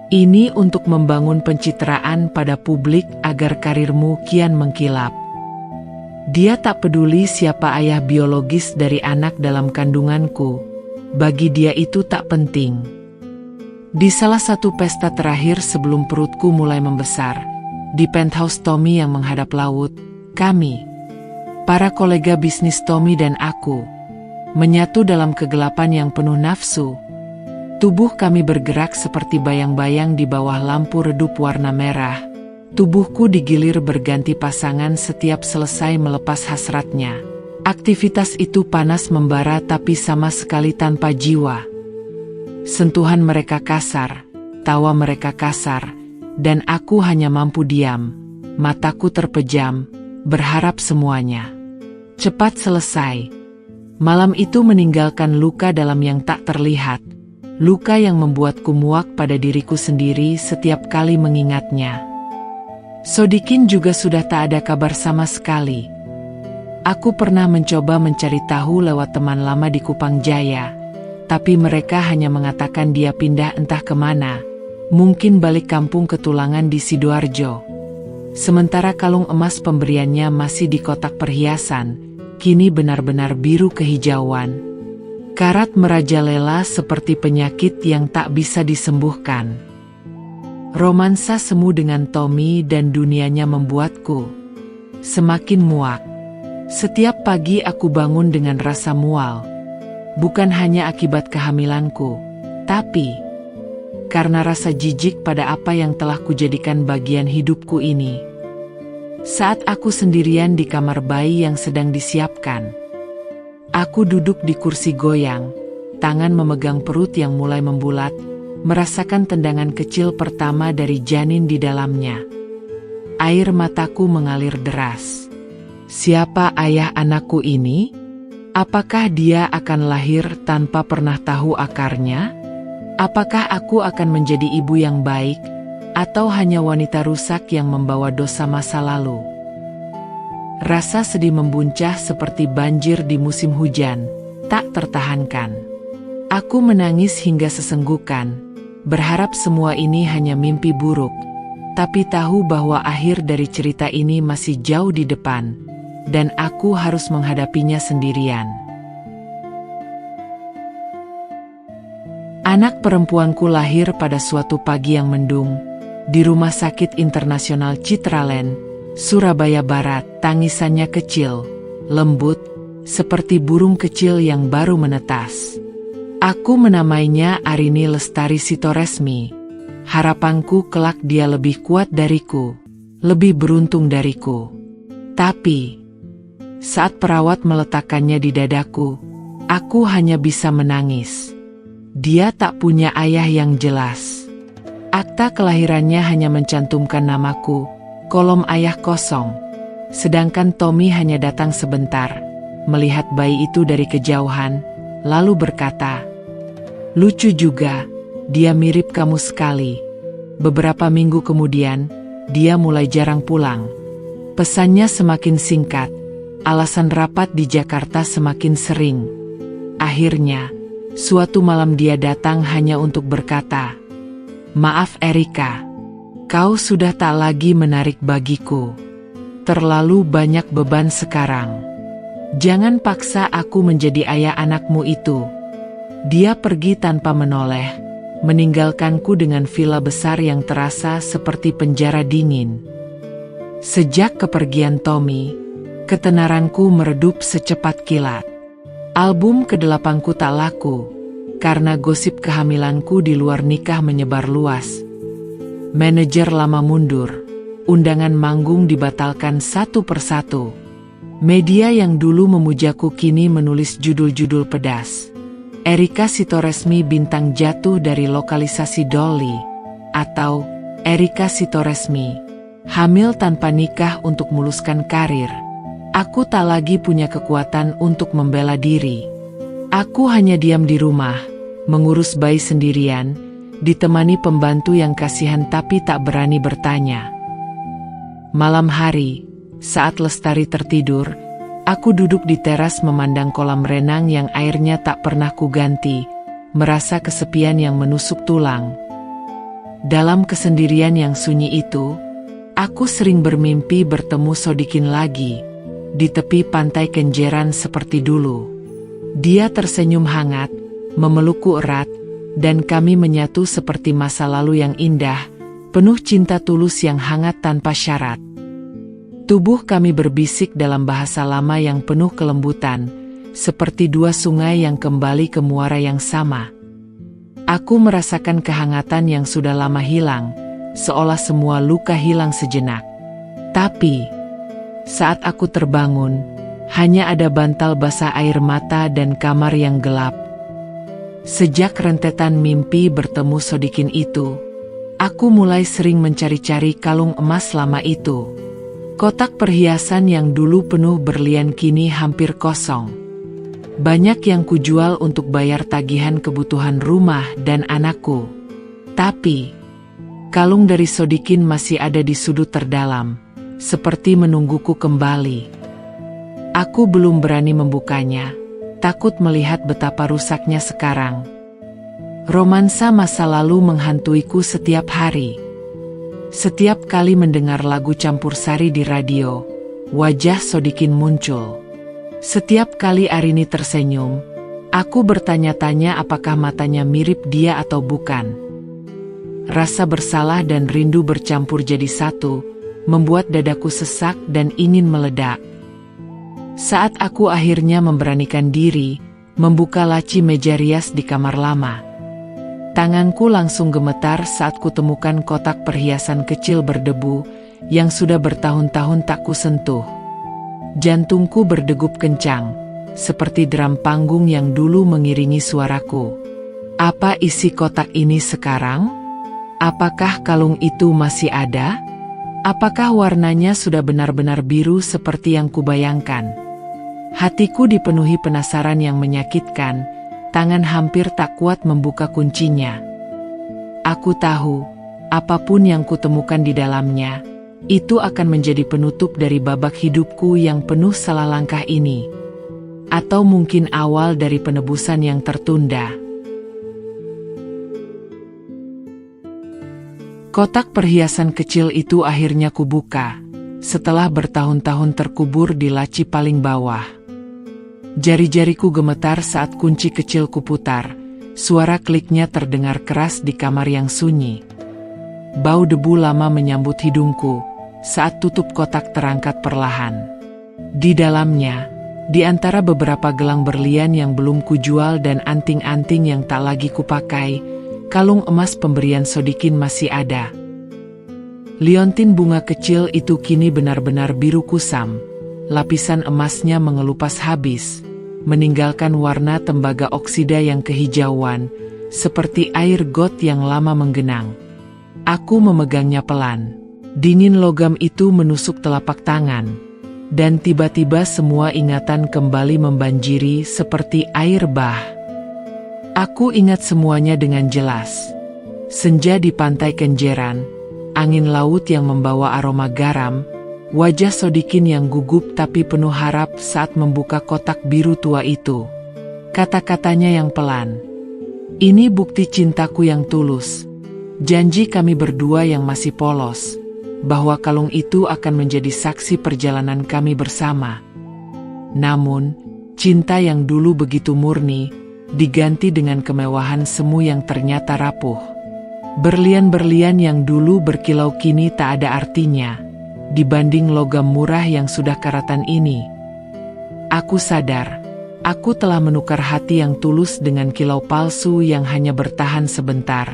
Ini untuk membangun pencitraan pada publik agar karirmu kian mengkilap." Dia tak peduli siapa ayah biologis dari anak dalam kandunganku. Bagi dia itu tak penting. Di salah satu pesta terakhir sebelum perutku mulai membesar, di penthouse Tommy yang menghadap laut, kami, para kolega bisnis Tommy dan aku, menyatu dalam kegelapan yang penuh nafsu. Tubuh kami bergerak seperti bayang-bayang di bawah lampu redup warna merah. Tubuhku digilir berganti pasangan setiap selesai melepas hasratnya. Aktivitas itu panas membara tapi sama sekali tanpa jiwa. Sentuhan mereka kasar, tawa mereka kasar, dan aku hanya mampu diam. Mataku terpejam, berharap semuanya cepat selesai. Malam itu meninggalkan luka dalam yang tak terlihat. Luka yang membuatku muak pada diriku sendiri setiap kali mengingatnya. Sodikin juga sudah tak ada kabar sama sekali. Aku pernah mencoba mencari tahu lewat teman lama di Kupang Jaya, tapi mereka hanya mengatakan dia pindah entah kemana, mungkin balik kampung ke Tulangan di Sidoarjo. Sementara kalung emas pemberiannya masih di kotak perhiasan, kini benar-benar biru kehijauan. Karat merajalela seperti penyakit yang tak bisa disembuhkan. Romansa semu dengan Tommy dan dunianya membuatku semakin muak. Setiap pagi aku bangun dengan rasa mual. Bukan hanya akibat kehamilanku, tapi karena rasa jijik pada apa yang telah kujadikan bagian hidupku ini. Saat aku sendirian di kamar bayi yang sedang disiapkan, Aku duduk di kursi goyang, tangan memegang perut yang mulai membulat, merasakan tendangan kecil pertama dari janin di dalamnya. Air mataku mengalir deras. Siapa ayah anakku ini? Apakah dia akan lahir tanpa pernah tahu akarnya? Apakah aku akan menjadi ibu yang baik, atau hanya wanita rusak yang membawa dosa masa lalu? Rasa sedih membuncah seperti banjir di musim hujan, tak tertahankan. Aku menangis hingga sesenggukan, berharap semua ini hanya mimpi buruk, tapi tahu bahwa akhir dari cerita ini masih jauh di depan, dan aku harus menghadapinya sendirian. Anak perempuanku lahir pada suatu pagi yang mendung, di Rumah Sakit Internasional Citraland, Surabaya Barat. Tangisannya kecil, lembut, seperti burung kecil yang baru menetas. Aku menamainya Arini Lestari Sitoresmi. Harapanku kelak dia lebih kuat dariku, lebih beruntung dariku. Tapi, saat perawat meletakkannya di dadaku, aku hanya bisa menangis. Dia tak punya ayah yang jelas. Akta kelahirannya hanya mencantumkan namaku, kolom ayah kosong. Sedangkan Tommy hanya datang sebentar, melihat bayi itu dari kejauhan, lalu berkata, "Lucu juga, dia mirip kamu sekali." Beberapa minggu kemudian, dia mulai jarang pulang. Pesannya semakin singkat, alasan rapat di Jakarta semakin sering. Akhirnya, suatu malam dia datang hanya untuk berkata, "Maaf Erika, kau sudah tak lagi menarik bagiku. Terlalu banyak beban sekarang. Jangan paksa aku menjadi ayah anakmu itu." Dia pergi tanpa menoleh, meninggalkanku dengan villa besar yang terasa seperti penjara dingin. Sejak kepergian Tommy, ketenaranku meredup secepat kilat. Album ke-8ku tak laku, karena gosip kehamilanku di luar nikah menyebar luas. Manajer lama mundur, undangan manggung dibatalkan satu persatu. Media yang dulu memujaku kini menulis judul-judul pedas. Erika Sitoresmi bintang jatuh dari lokalisasi Dolly, atau Erika Sitoresmi, hamil tanpa nikah untuk muluskan karir. Aku tak lagi punya kekuatan untuk membela diri. Aku hanya diam di rumah, mengurus bayi sendirian, ditemani pembantu yang kasihan tapi tak berani bertanya. Malam hari, saat Lestari tertidur, aku duduk di teras memandang kolam renang yang airnya tak pernah kuganti, merasa kesepian yang menusuk tulang. Dalam kesendirian yang sunyi itu, aku sering bermimpi bertemu Sodikin lagi, di tepi pantai Kenjeran seperti dulu. Dia tersenyum hangat, memelukku erat, dan kami menyatu seperti masa lalu yang indah, penuh cinta tulus yang hangat tanpa syarat. Tubuh kami berbisik dalam bahasa lama yang penuh kelembutan, seperti dua sungai yang kembali ke muara yang sama. Aku merasakan kehangatan yang sudah lama hilang, seolah semua luka hilang sejenak. Tapi, saat aku terbangun, hanya ada bantal basah air mata dan kamar yang gelap. Sejak rentetan mimpi bertemu Sodikin itu, aku mulai sering mencari-cari kalung emas lama itu. Kotak perhiasan yang dulu penuh berlian kini hampir kosong. Banyak yang kujual untuk bayar tagihan kebutuhan rumah dan anakku. Tapi, kalung dari Sodikin masih ada di sudut terdalam, seperti menungguku kembali. Aku belum berani membukanya, takut melihat betapa rusaknya sekarang. Romansa masa lalu menghantuiku setiap hari. Setiap kali mendengar lagu Campursari di radio, wajah Sodikin muncul. Setiap kali Arini tersenyum, aku bertanya-tanya apakah matanya mirip dia atau bukan. Rasa bersalah dan rindu bercampur jadi satu, membuat dadaku sesak dan ingin meledak. Saat aku akhirnya memberanikan diri, membuka laci meja rias di kamar lama. Tanganku langsung gemetar saat kutemukan kotak perhiasan kecil berdebu, yang sudah bertahun-tahun tak kusentuh. Jantungku berdegup kencang, seperti drum panggung yang dulu mengiringi suaraku. Apa isi kotak ini sekarang? Apakah kalung itu masih ada? Apakah warnanya sudah benar-benar biru seperti yang kubayangkan? Hatiku dipenuhi penasaran yang menyakitkan, tangan hampir tak kuat membuka kuncinya. Aku tahu, apapun yang kutemukan di dalamnya, itu akan menjadi penutup dari babak hidupku yang penuh salah langkah ini. Atau mungkin awal dari penebusan yang tertunda. Kotak perhiasan kecil itu akhirnya kubuka, setelah bertahun-tahun terkubur di laci paling bawah. Jari-jariku gemetar saat kunci kecil kuputar, suara kliknya terdengar keras di kamar yang sunyi. Bau debu lama menyambut hidungku, saat tutup kotak terangkat perlahan. Di dalamnya, di antara beberapa gelang berlian yang belum kujual dan anting-anting yang tak lagi kupakai, kalung emas pemberian Sodikin masih ada. Liontin bunga kecil itu kini benar-benar biru kusam. Lapisan emasnya mengelupas habis, meninggalkan warna tembaga oksida yang kehijauan, seperti air got yang lama menggenang. Aku memegangnya pelan. Dingin logam itu menusuk telapak tangan. Dan tiba-tiba semua ingatan kembali membanjiri seperti air bah. Aku ingat semuanya dengan jelas. Senja di pantai Kenjeran, angin laut yang membawa aroma garam, wajah Sodikin yang gugup tapi penuh harap saat membuka kotak biru tua itu. Kata-katanya yang pelan. Ini bukti cintaku yang tulus. Janji kami berdua yang masih polos. Bahwa kalung itu akan menjadi saksi perjalanan kami bersama. Namun, cinta yang dulu begitu murni, diganti dengan kemewahan semu yang ternyata rapuh. Berlian-berlian yang dulu berkilau kini tak ada artinya dibanding logam murah yang sudah karatan ini. Aku sadar, aku telah menukar hati yang tulus dengan kilau palsu yang hanya bertahan sebentar.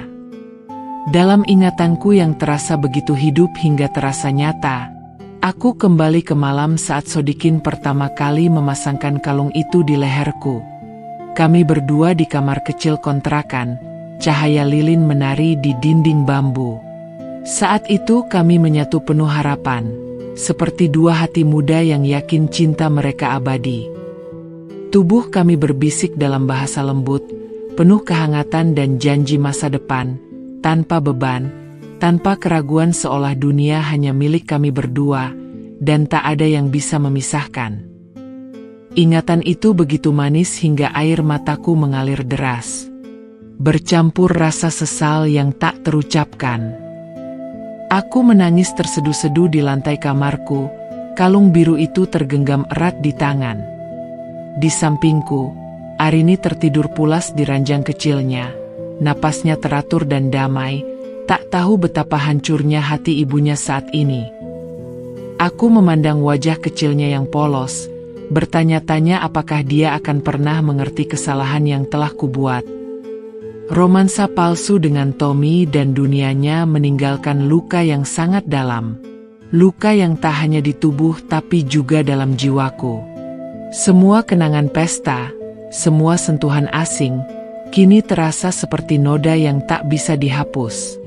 Dalam ingatanku yang terasa begitu hidup hingga terasa nyata, aku kembali ke malam saat Sodikin pertama kali memasangkan kalung itu di leherku. Kami berdua di kamar kecil kontrakan, cahaya lilin menari di dinding bambu. Saat itu kami menyatu penuh harapan, seperti dua hati muda yang yakin cinta mereka abadi. Tubuh kami berbisik dalam bahasa lembut, penuh kehangatan dan janji masa depan, tanpa beban, tanpa keraguan seolah dunia hanya milik kami berdua, dan tak ada yang bisa memisahkan. Ingatan itu begitu manis hingga air mataku mengalir deras. Bercampur rasa sesal yang tak terucapkan. Aku menangis terseduh-seduh di lantai kamarku, kalung biru itu tergenggam erat di tangan. Di sampingku, Arini tertidur pulas di ranjang kecilnya, napasnya teratur dan damai, tak tahu betapa hancurnya hati ibunya saat ini. Aku memandang wajah kecilnya yang polos, bertanya-tanya apakah dia akan pernah mengerti kesalahan yang telah kubuat. Romansa palsu dengan Tommy dan dunianya meninggalkan luka yang sangat dalam. Luka yang tak hanya di tubuh tapi juga dalam jiwaku. Semua kenangan pesta, semua sentuhan asing, kini terasa seperti noda yang tak bisa dihapus.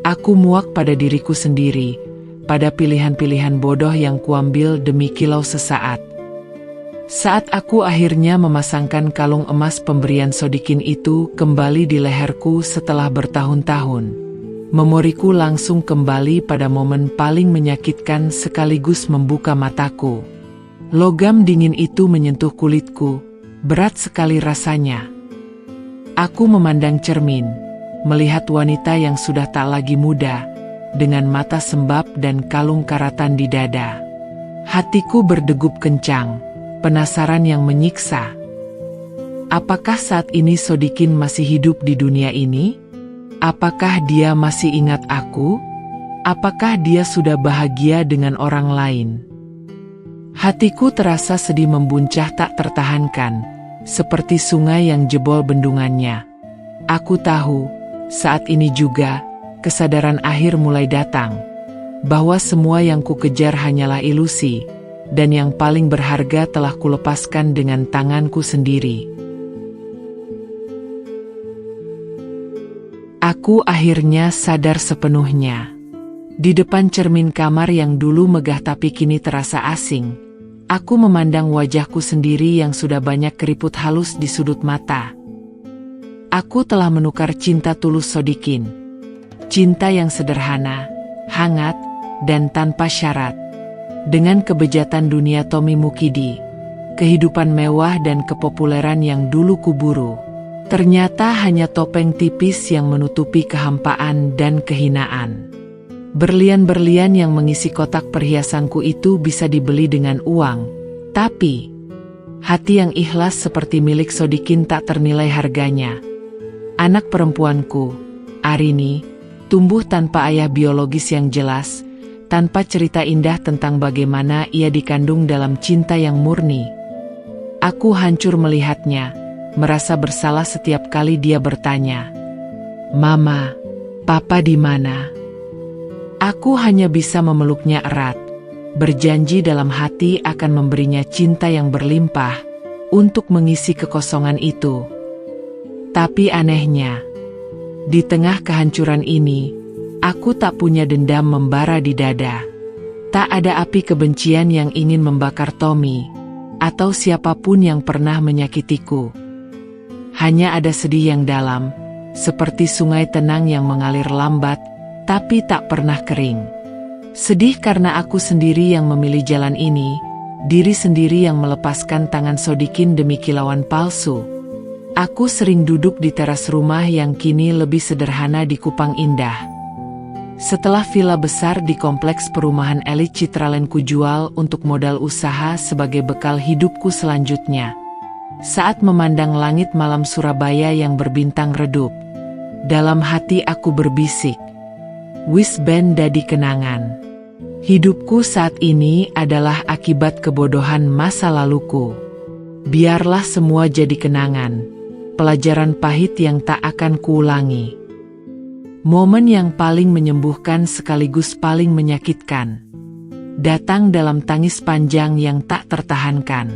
Aku muak pada diriku sendiri, pada pilihan-pilihan bodoh yang kuambil demi kilau sesaat. Saat aku akhirnya memasangkan kalung emas pemberian Sodikin itu kembali di leherku setelah bertahun-tahun, memoriku langsung kembali pada momen paling menyakitkan sekaligus membuka mataku. Logam dingin itu menyentuh kulitku, berat sekali rasanya. Aku memandang cermin, melihat wanita yang sudah tak lagi muda, dengan mata sembab dan kalung karatan di dada. Hatiku berdegup kencang. Penasaran yang menyiksa. Apakah saat ini Sodikin masih hidup di dunia ini? Apakah dia masih ingat aku? Apakah dia sudah bahagia dengan orang lain? Hatiku terasa sedih membuncah tak tertahankan, seperti sungai yang jebol bendungannya. Aku tahu, saat ini juga, kesadaran akhir mulai datang, bahwa semua yang kukejar hanyalah ilusi, dan yang paling berharga telah kulepaskan dengan tanganku sendiri. Aku akhirnya sadar sepenuhnya. Di depan cermin kamar yang dulu megah tapi kini terasa asing, aku memandang wajahku sendiri yang sudah banyak keriput halus di sudut mata. Aku telah menukar cinta tulus Sodikin. Cinta yang sederhana, hangat, dan tanpa syarat. Dengan kebejatan dunia Tommy Mukidi, kehidupan mewah dan kepopuleran yang dulu kuburu, ternyata hanya topeng tipis yang menutupi kehampaan dan kehinaan. Berlian-berlian yang mengisi kotak perhiasanku itu bisa dibeli dengan uang, tapi hati yang ikhlas seperti milik Sodikin tak ternilai harganya. Anak perempuanku, Arini, tumbuh tanpa ayah biologis yang jelas, tanpa cerita indah tentang bagaimana ia dikandung dalam cinta yang murni. Aku hancur melihatnya, merasa bersalah setiap kali dia bertanya, "Mama, Papa di mana?" Aku hanya bisa memeluknya erat, berjanji dalam hati akan memberinya cinta yang berlimpah untuk mengisi kekosongan itu. Tapi anehnya, di tengah kehancuran ini, aku tak punya dendam membara di dada. Tak ada api kebencian yang ingin membakar Tommy, atau siapapun yang pernah menyakitiku. Hanya ada sedih yang dalam, seperti sungai tenang yang mengalir lambat, tapi tak pernah kering. Sedih karena aku sendiri yang memilih jalan ini, diri sendiri yang melepaskan tangan Sodikin demi kilauan palsu. Aku sering duduk di teras rumah yang kini lebih sederhana di Kupang Indah. Setelah villa besar di kompleks perumahan elit Citraland kujual untuk modal usaha sebagai bekal hidupku selanjutnya. Saat memandang langit malam Surabaya yang berbintang redup, dalam hati aku berbisik, "Wis ben dadi kenangan." Hidupku saat ini adalah akibat kebodohan masa laluku. Biarlah semua jadi kenangan, pelajaran pahit yang tak akan kuulangi. Momen yang paling menyembuhkan sekaligus paling menyakitkan, datang dalam tangis panjang yang tak tertahankan.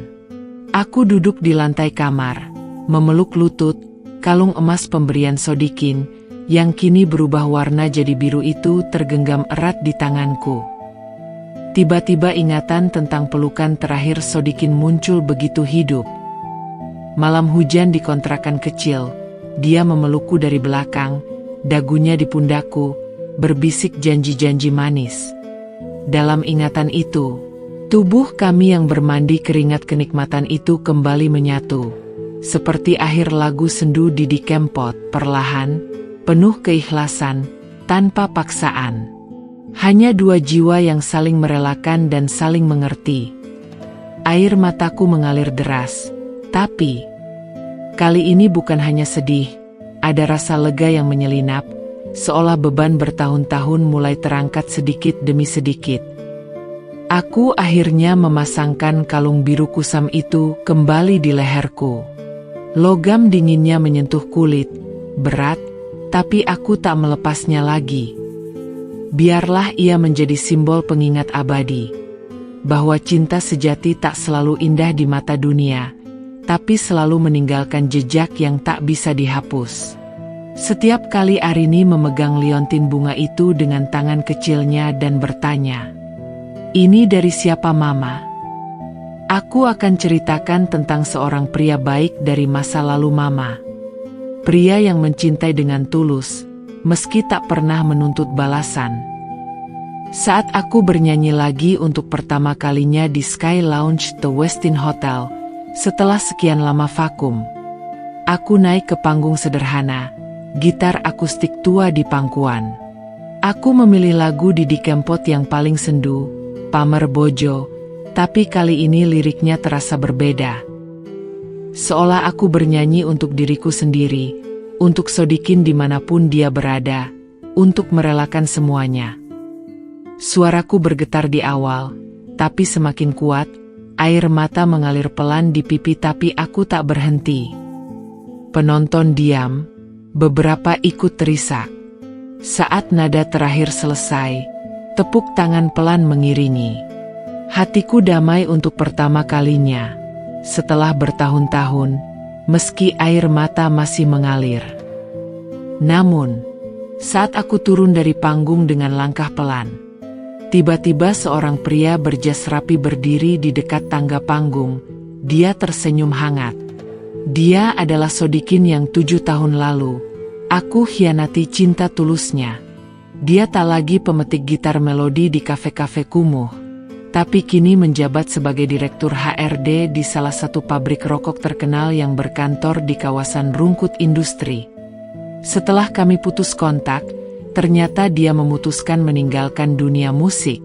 Aku duduk di lantai kamar, memeluk lutut, kalung emas pemberian Sodikin, yang kini berubah warna jadi biru itu tergenggam erat di tanganku. Tiba-tiba ingatan tentang pelukan terakhir Sodikin muncul begitu hidup. Malam hujan di kontrakan kecil, dia memelukku dari belakang, dagunya di pundakku, berbisik janji-janji manis. Dalam ingatan itu, tubuh kami yang bermandi keringat kenikmatan itu kembali menyatu. Seperti akhir lagu sendu Didi Kempot, perlahan, penuh keikhlasan, tanpa paksaan. Hanya dua jiwa yang saling merelakan dan saling mengerti. Air mataku mengalir deras, tapi kali ini bukan hanya sedih, ada rasa lega yang menyelinap, seolah beban bertahun-tahun mulai terangkat sedikit demi sedikit. Aku akhirnya memasangkan kalung biru kusam itu kembali di leherku. Logam dinginnya menyentuh kulit, berat, tapi aku tak melepasnya lagi. Biarlah ia menjadi simbol pengingat abadi, bahwa cinta sejati tak selalu indah di mata dunia, tapi selalu meninggalkan jejak yang tak bisa dihapus. Setiap kali Arini memegang liontin bunga itu dengan tangan kecilnya dan bertanya, "Ini dari siapa, Mama?" Aku akan ceritakan tentang seorang pria baik dari masa lalu Mama. Pria yang mencintai dengan tulus, meski tak pernah menuntut balasan. Saat aku bernyanyi lagi untuk pertama kalinya di Sky Lounge The Westin Hotel, setelah sekian lama vakum, aku naik ke panggung sederhana, gitar akustik tua di pangkuan. Aku memilih lagu Didi Kempot yang paling sendu, Pamer Bojo, tapi kali ini liriknya terasa berbeda. Seolah aku bernyanyi untuk diriku sendiri, untuk Sodikin dimanapun dia berada, untuk merelakan semuanya. Suaraku bergetar di awal, tapi semakin kuat, air mata mengalir pelan di pipi tapi aku tak berhenti. Penonton diam, beberapa ikut terisak. Saat nada terakhir selesai, tepuk tangan pelan mengiringi. Hatiku damai untuk pertama kalinya. Setelah bertahun-tahun, meski air mata masih mengalir. Namun, saat aku turun dari panggung dengan langkah pelan, tiba-tiba seorang pria berjas rapi berdiri di dekat tangga panggung. Dia tersenyum hangat. Dia adalah Sodikin yang 7 tahun lalu aku hianati cinta tulusnya. Dia tak lagi pemetik gitar melodi di kafe-kafe kumuh, tapi kini menjabat sebagai direktur HRD di salah satu pabrik rokok terkenal yang berkantor di kawasan Rungkut Industri. Setelah kami putus kontak, ternyata dia memutuskan meninggalkan dunia musik,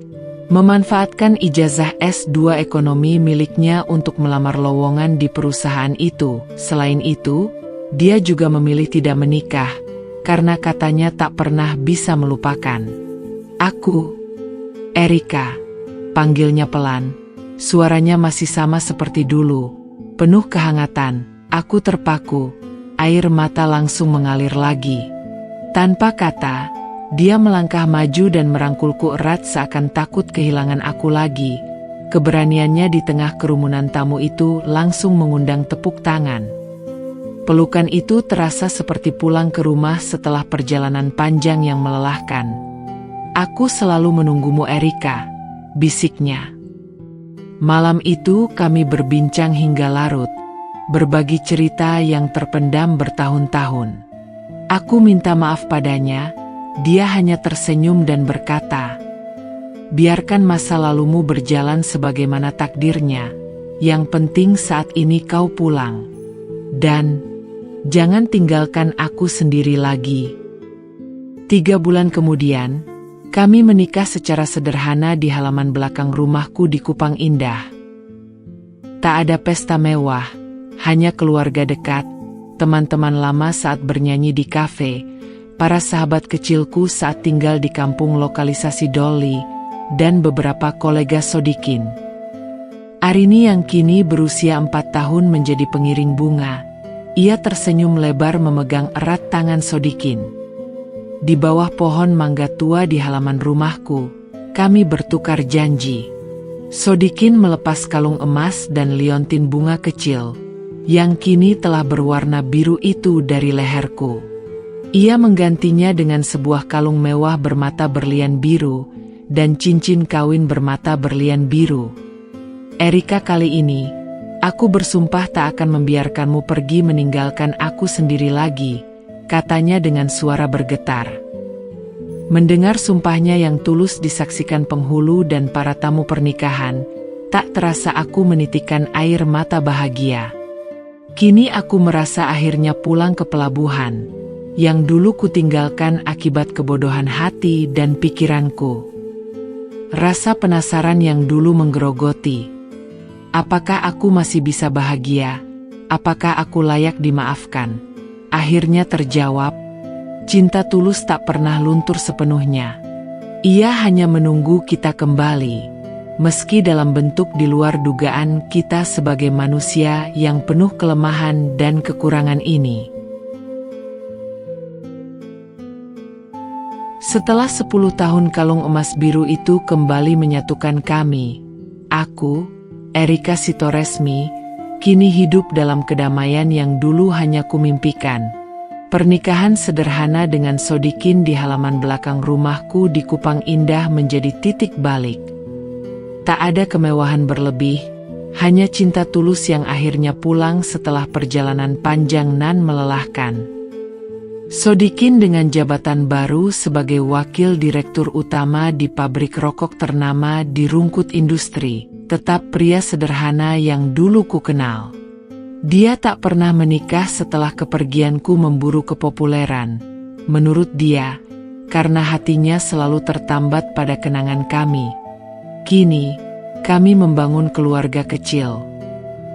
memanfaatkan ijazah S2 ekonomi miliknya untuk melamar lowongan di perusahaan itu. Selain itu, dia juga memilih tidak menikah, karena katanya tak pernah bisa melupakan. Aku, Erika, panggilnya pelan. Suaranya masih sama seperti dulu, penuh kehangatan. Aku terpaku, air mata langsung mengalir lagi. Tanpa kata, dia melangkah maju dan merangkulku erat seakan takut kehilangan aku lagi. Keberaniannya di tengah kerumunan tamu itu langsung mengundang tepuk tangan. Pelukan itu terasa seperti pulang ke rumah setelah perjalanan panjang yang melelahkan. Aku selalu menunggumu, Erika, bisiknya. Malam itu kami berbincang hingga larut, berbagi cerita yang terpendam bertahun-tahun. Aku minta maaf padanya, dia hanya tersenyum dan berkata, "Biarkan masa lalumu berjalan sebagaimana takdirnya, yang penting saat ini kau pulang. Dan jangan tinggalkan aku sendiri lagi." 3 bulan kemudian, kami menikah secara sederhana di halaman belakang rumahku di Kupang Indah. Tak ada pesta mewah, hanya keluarga dekat, teman-teman lama saat bernyanyi di kafe, para sahabat kecilku saat tinggal di kampung lokalisasi Dolly, dan beberapa kolega Sodikin. Arini yang kini berusia 4 tahun menjadi pengiring bunga. Ia tersenyum lebar memegang erat tangan Sodikin. Di bawah pohon mangga tua di halaman rumahku, kami bertukar janji. Sodikin melepas kalung emas dan liontin bunga kecil, yang kini telah berwarna biru itu dari leherku. Ia menggantinya dengan sebuah kalung mewah bermata berlian biru, dan cincin kawin bermata berlian biru. Erika, kali ini, aku bersumpah tak akan membiarkanmu pergi meninggalkan aku sendiri lagi, katanya dengan suara bergetar. Mendengar sumpahnya yang tulus disaksikan penghulu dan para tamu pernikahan, tak terasa aku menitikkan air mata bahagia. Kini aku merasa akhirnya pulang ke pelabuhan yang dulu kutinggalkan akibat kebodohan hati dan pikiranku. Rasa penasaran yang dulu menggerogoti. Apakah aku masih bisa bahagia? Apakah aku layak dimaafkan? Akhirnya terjawab, cinta tulus tak pernah luntur sepenuhnya. Ia hanya menunggu kita kembali, meski dalam bentuk di luar dugaan kita sebagai manusia yang penuh kelemahan dan kekurangan ini. Setelah 10 tahun kalung emas biru itu kembali menyatukan kami, aku, Erika Sitoresmi, kini hidup dalam kedamaian yang dulu hanya kumimpikan. Pernikahan sederhana dengan Sodikin di halaman belakang rumahku di Kupang Indah menjadi titik balik. Tak ada kemewahan berlebih, hanya cinta tulus yang akhirnya pulang setelah perjalanan panjang nan melelahkan. Sodikin dengan jabatan baru sebagai wakil direktur utama di pabrik rokok ternama di Rungkut Industri, tetap pria sederhana yang dulu ku kenal. Dia tak pernah menikah setelah kepergianku memburu kepopuleran. Menurut dia, karena hatinya selalu tertambat pada kenangan kami. Kini, kami membangun keluarga kecil.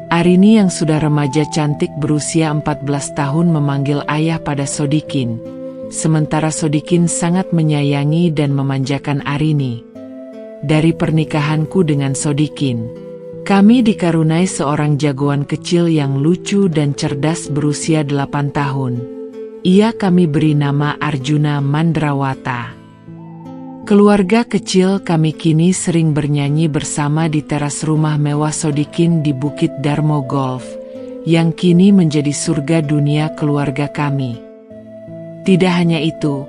Arini yang sudah remaja cantik berusia 14 tahun memanggil ayah pada Sodikin, sementara Sodikin sangat menyayangi dan memanjakan Arini. Dari pernikahanku dengan Sodikin, kami dikaruniai seorang jagoan kecil yang lucu dan cerdas berusia 8 tahun. Ia kami beri nama Arjuna Mandrawata. Keluarga kecil kami kini sering bernyanyi bersama di teras rumah mewah Sodikin di Bukit Darmo Golf, yang kini menjadi surga dunia keluarga kami. Tidak hanya itu,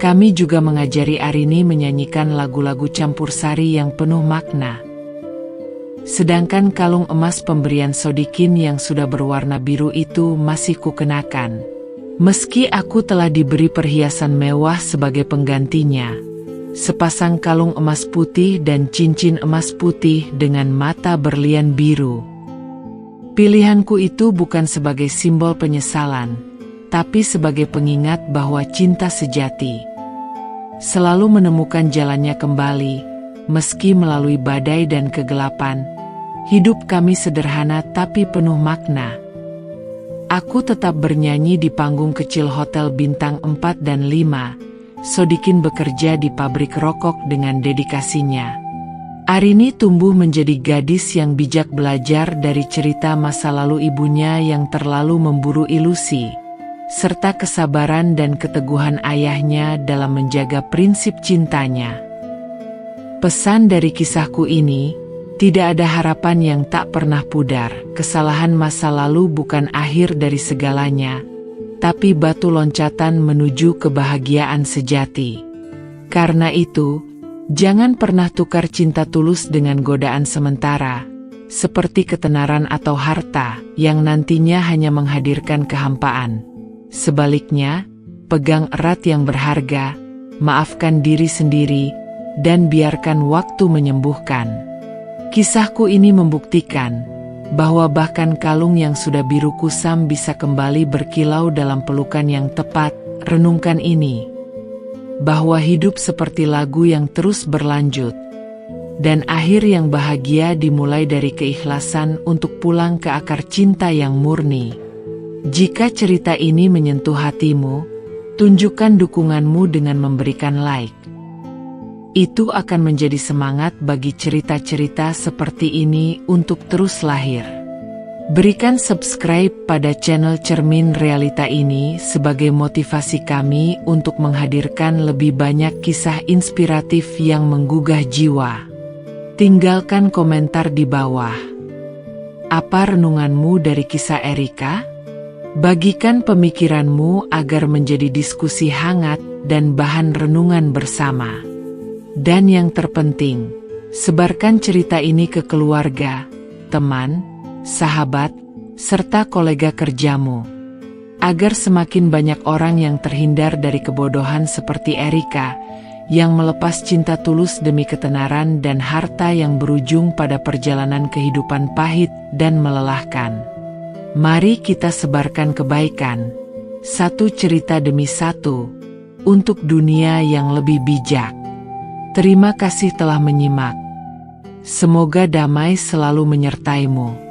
kami juga mengajari Arini menyanyikan lagu-lagu campur sari yang penuh makna. Sedangkan kalung emas pemberian Sodikin yang sudah berwarna biru itu masih kukenakan. Meski aku telah diberi perhiasan mewah sebagai penggantinya, sepasang kalung emas putih dan cincin emas putih dengan mata berlian biru. Pilihanku itu bukan sebagai simbol penyesalan, tapi sebagai pengingat bahwa cinta sejati selalu menemukan jalannya kembali, meski melalui badai dan kegelapan. Hidup kami sederhana tapi penuh makna. Aku tetap bernyanyi di panggung kecil hotel bintang 4 dan 5. Sodikin bekerja di pabrik rokok dengan dedikasinya. Arini tumbuh menjadi gadis yang bijak belajar dari cerita masa lalu ibunya yang terlalu memburu ilusi, serta kesabaran dan keteguhan ayahnya dalam menjaga prinsip cintanya. Pesan dari kisahku ini, tidak ada harapan yang tak pernah pudar. Kesalahan masa lalu bukan akhir dari segalanya, tapi batu loncatan menuju kebahagiaan sejati. Karena itu, jangan pernah tukar cinta tulus dengan godaan sementara, seperti ketenaran atau harta, yang nantinya hanya menghadirkan kehampaan. Sebaliknya, pegang erat yang berharga, maafkan diri sendiri, dan biarkan waktu menyembuhkan. Kisahku ini membuktikan bahwa bahkan kalung yang sudah biru kusam bisa kembali berkilau dalam pelukan yang tepat. Renungkan ini, bahwa hidup seperti lagu yang terus berlanjut, dan akhir yang bahagia dimulai dari keikhlasan untuk pulang ke akar cinta yang murni. Jika cerita ini menyentuh hatimu, tunjukkan dukunganmu dengan memberikan like. Itu akan menjadi semangat bagi cerita-cerita seperti ini untuk terus lahir. Berikan subscribe pada channel Cermin Realita ini sebagai motivasi kami untuk menghadirkan lebih banyak kisah inspiratif yang menggugah jiwa. Tinggalkan komentar di bawah. Apa renunganmu dari kisah Erika? Bagikan pemikiranmu agar menjadi diskusi hangat dan bahan renungan bersama. Dan yang terpenting, sebarkan cerita ini ke keluarga, teman, sahabat, serta kolega kerjamu, agar semakin banyak orang yang terhindar dari kebodohan seperti Erika, yang melepas cinta tulus demi ketenaran dan harta yang berujung pada perjalanan kehidupan pahit dan melelahkan. Mari kita sebarkan kebaikan, satu cerita demi satu, untuk dunia yang lebih bijak. Terima kasih telah menyimak. Semoga damai selalu menyertaimu.